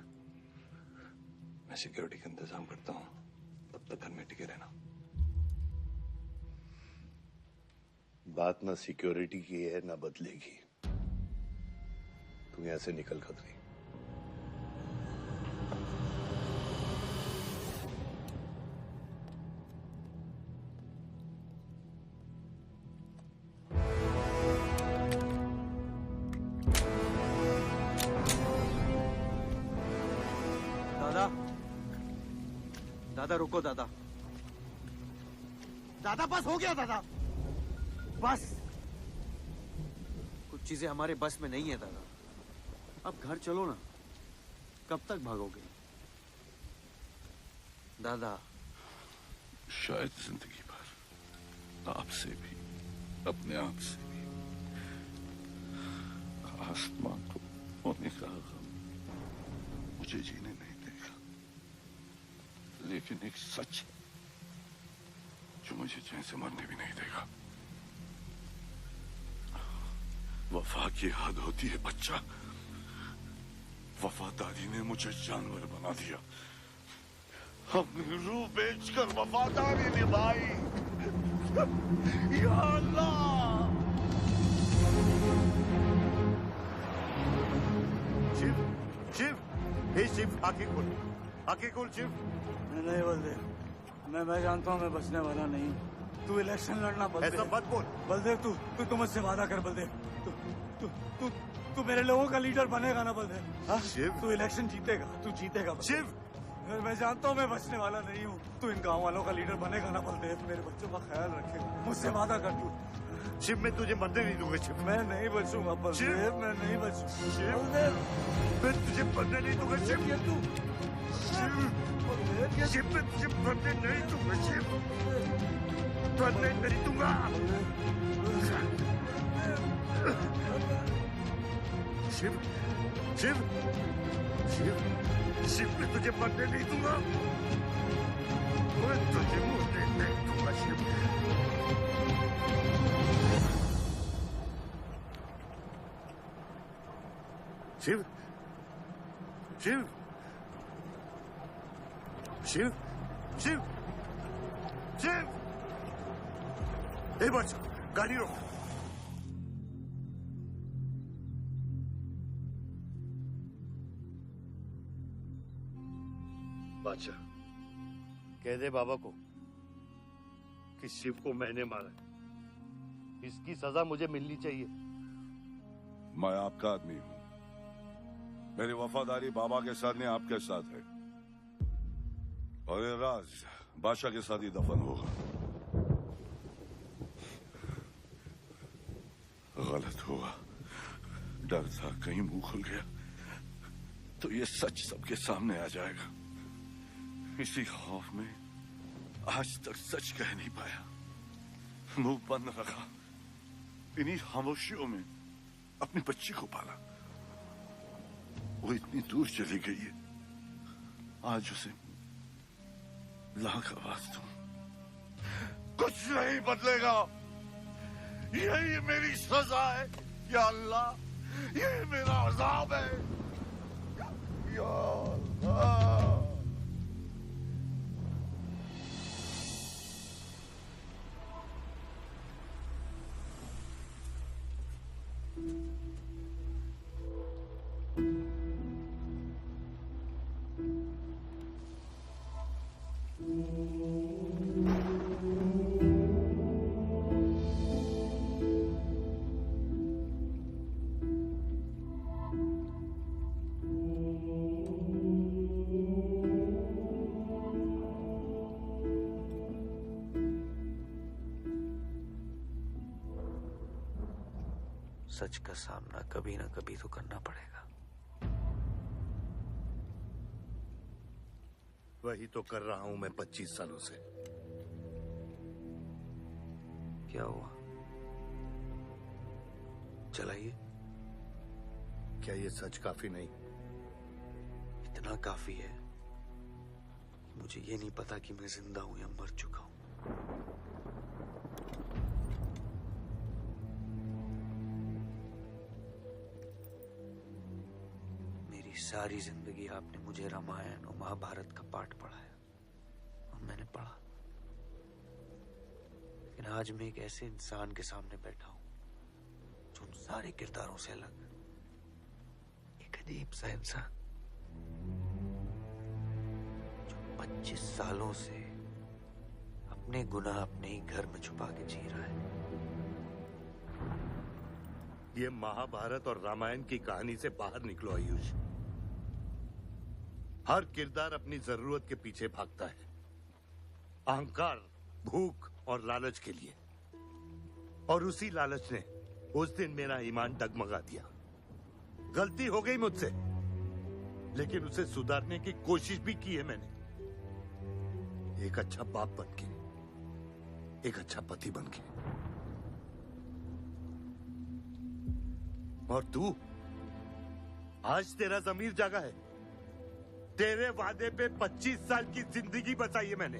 मैं सिक्योरिटी का इंतजाम करता हूँ, तब तक घर में टिके रहना। बात ना सिक्योरिटी की है ना बदलेगी। तू यहां से निकल खतरी। दादा रुको दादा। दादा बस हो गया दादा, बस। कुछ चीजें हमारे बस में नहीं है दादा। अब घर चलो ना, कब तक भागोगे दादा? शायद जिंदगी भर आपसे भी, अपने आप से भी। आसमान को होने का गम मुझे जीने नहीं देगा, लेकिन एक सच जो मुझे चैन से मरने भी नहीं देगा। वफा की याद होती है बच्चा। वफादारी ने मुझे जानवर बना दिया। हमने रूह बेचकर वफादारी निभाई। या अल्लाह। शिव, शिव, हे शिव, आंखें खोल, आंखें खोल शिव। नहीं बलदेव, मैं जानता हूँ मैं बचने वाला नहीं हूँ। तू इलेक्शन लड़ना बलदेव। ऐसा मत बोल बलदेव। तू मुझसे वादा कर बलदेव। तू मेरे लोगों का लीडर बनेगा ना बलदेव? शिव, तू इलेक्शन जीतेगा, तू जीतेगा शिव। मैं जानता हूँ मैं बचने वाला नहीं हूँ। तू इन गाँव वालों का लीडर बनेगा ना बलदेव? मेरे बच्चों का ख्याल रखेगा, मुझसे वादा कर तू। शिव, मैं तुझे मरने नहीं दूंगा शिव। मैं नहीं बचूंगा बलदेव, मैं नहीं बचूंगा शिव। बलदेव, मैं तुझे मरने नहीं दूंगा शिव। तू शिव, मैं तुझे मरने नहीं दूंगा शिव। मरने नहीं दूंगा। शिव, शिव, शिव, शिव, मैं तुझे मरने नहीं दूंगा। मैं तुझे मरने नहीं दूंगा शिव। शिव, शिव, शिव, शिव, शिव। ए बच्चा, गाड़ी रोक। बादशाह, कह दे बाबा को कि शिव को मैंने मारा। इसकी सजा मुझे मिलनी चाहिए। मैं आपका आदमी हूं। मेरी वफादारी बाबा के साथ नहीं, आपके साथ है। और ये राज बादशाह के साथ ही दफन होगा। गलत हुआ, डर था कहीं मुंह खुल गया तो ये सच सबके सामने आ जाएगा। इसी खौफ में आज तक सच कह नहीं पाया, मुंह बंद रखा। इन्हीं खामोशियों में अपनी बच्ची को पाला। वो इतनी दूर चली गई है, आज उसे लाख आवाज दूं, कुछ नहीं बदलेगा। यही मेरी सजा है या अल्लाह, यही मेरा अज़ाब है या अल्लाह। सच का सामना कभी ना कभी तो करना पड़ेगा। वही तो कर रहा हूं मैं 25 सालों से। क्या हुआ? चलाइए। क्या ये सच काफी नहीं? इतना काफी है। मुझे ये नहीं पता कि मैं जिंदा हूं या मर चुका हूं। मेरी सारी जिंदगी आपने मुझे रामायण और महाभारत का पाठ पढ़ाया और मैंने पढ़ा, लेकिन आज मैं एक ऐसे इंसान के सामने बैठा हूं जो उन सारे किरदारों से अलग, एक अजीब सा इंसान जो 25 सालों से अपने गुनाह अपने ही घर में छुपा के जी रहा है। ये महाभारत और रामायण की कहानी से बाहर निकलो आयुष। हर किरदार अपनी जरूरत के पीछे भागता है, अहंकार, भूख और लालच के लिए, और उसी लालच ने उस दिन मेरा ईमान डगमगा दिया। गलती हो गई मुझसे, लेकिन उसे सुधारने की कोशिश भी की है मैंने। एक अच्छा बाप बन के, एक अच्छा पति बन के। और तू, आज तेरा ज़मीर जागा है। तेरे वादे पे 25 साल की जिंदगी बचाई है मैंने,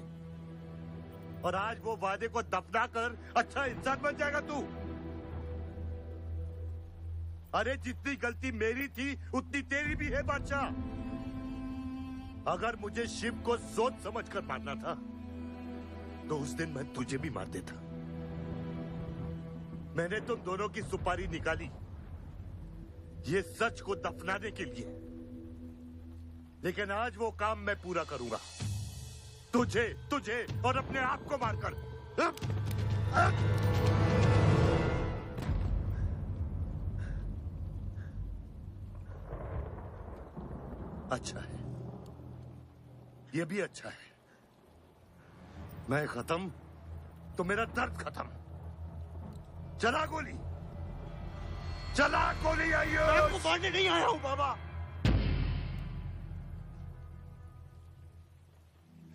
और आज वो वादे को दफना कर अच्छा इंसान बन जाएगा तू। अरे जितनी गलती मेरी थी उतनी तेरी भी है बादशाह। अगर मुझे शिव को सोच समझकर मारना था तो उस दिन मैं तुझे भी मार देता। मैंने तुम दोनों की सुपारी निकाली ये सच को दफनाने के लिए, लेकिन आज वो काम मैं पूरा करूंगा, तुझे तुझे और अपने आप को मारकर। अच्छा है, ये भी अच्छा है। मैं खत्म तो मेरा दर्द खत्म। चला गोली, चला गोली। आइयो, मैं आपको मारने नहीं आया हूं बाबा।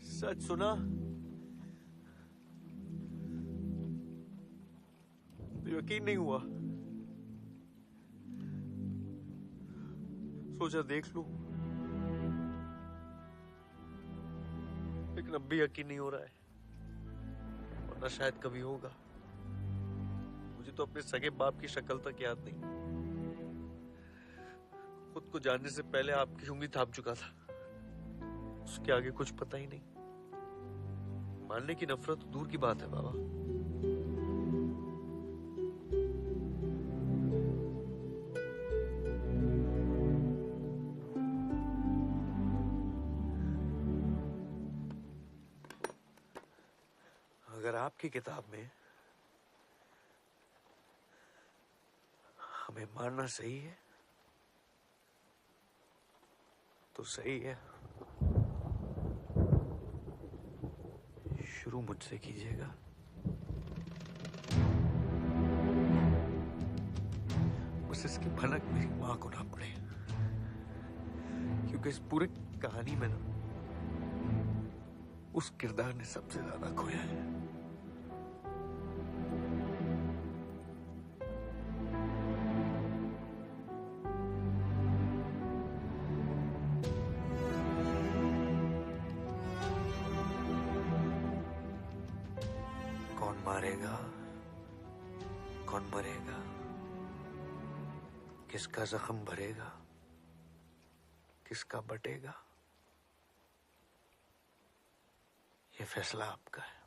सच सुना तो यकीन नहीं हुआ, सोचा देख लूं, लेकिन अब भी यकीन नहीं हो रहा है, वरना शायद कभी होगा। मुझे तो अपने सगे बाप की शक्ल तक याद नहीं। खुद को जानने से पहले आपकी उंगली थाम चुका था, उसके आगे कुछ पता ही नहीं। मानने की नफरत तो दूर की बात है बाबा। अगर आपकी किताब में हमें मारना सही है तो सही है। शुरू मुझसे कीजिएगा। बस इसकी भनक मेरी मां को ना पड़े, क्योंकि इस पूरी कहानी में ना उस किरदार ने सबसे ज्यादा खोया है। कौन मारेगा, कौन मरेगा, किसका जख्म भरेगा, किसका बटेगा, ये फैसला आपका है।